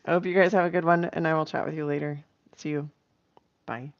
I hope you guys have a good one, and I will chat with you later. See you. Bye.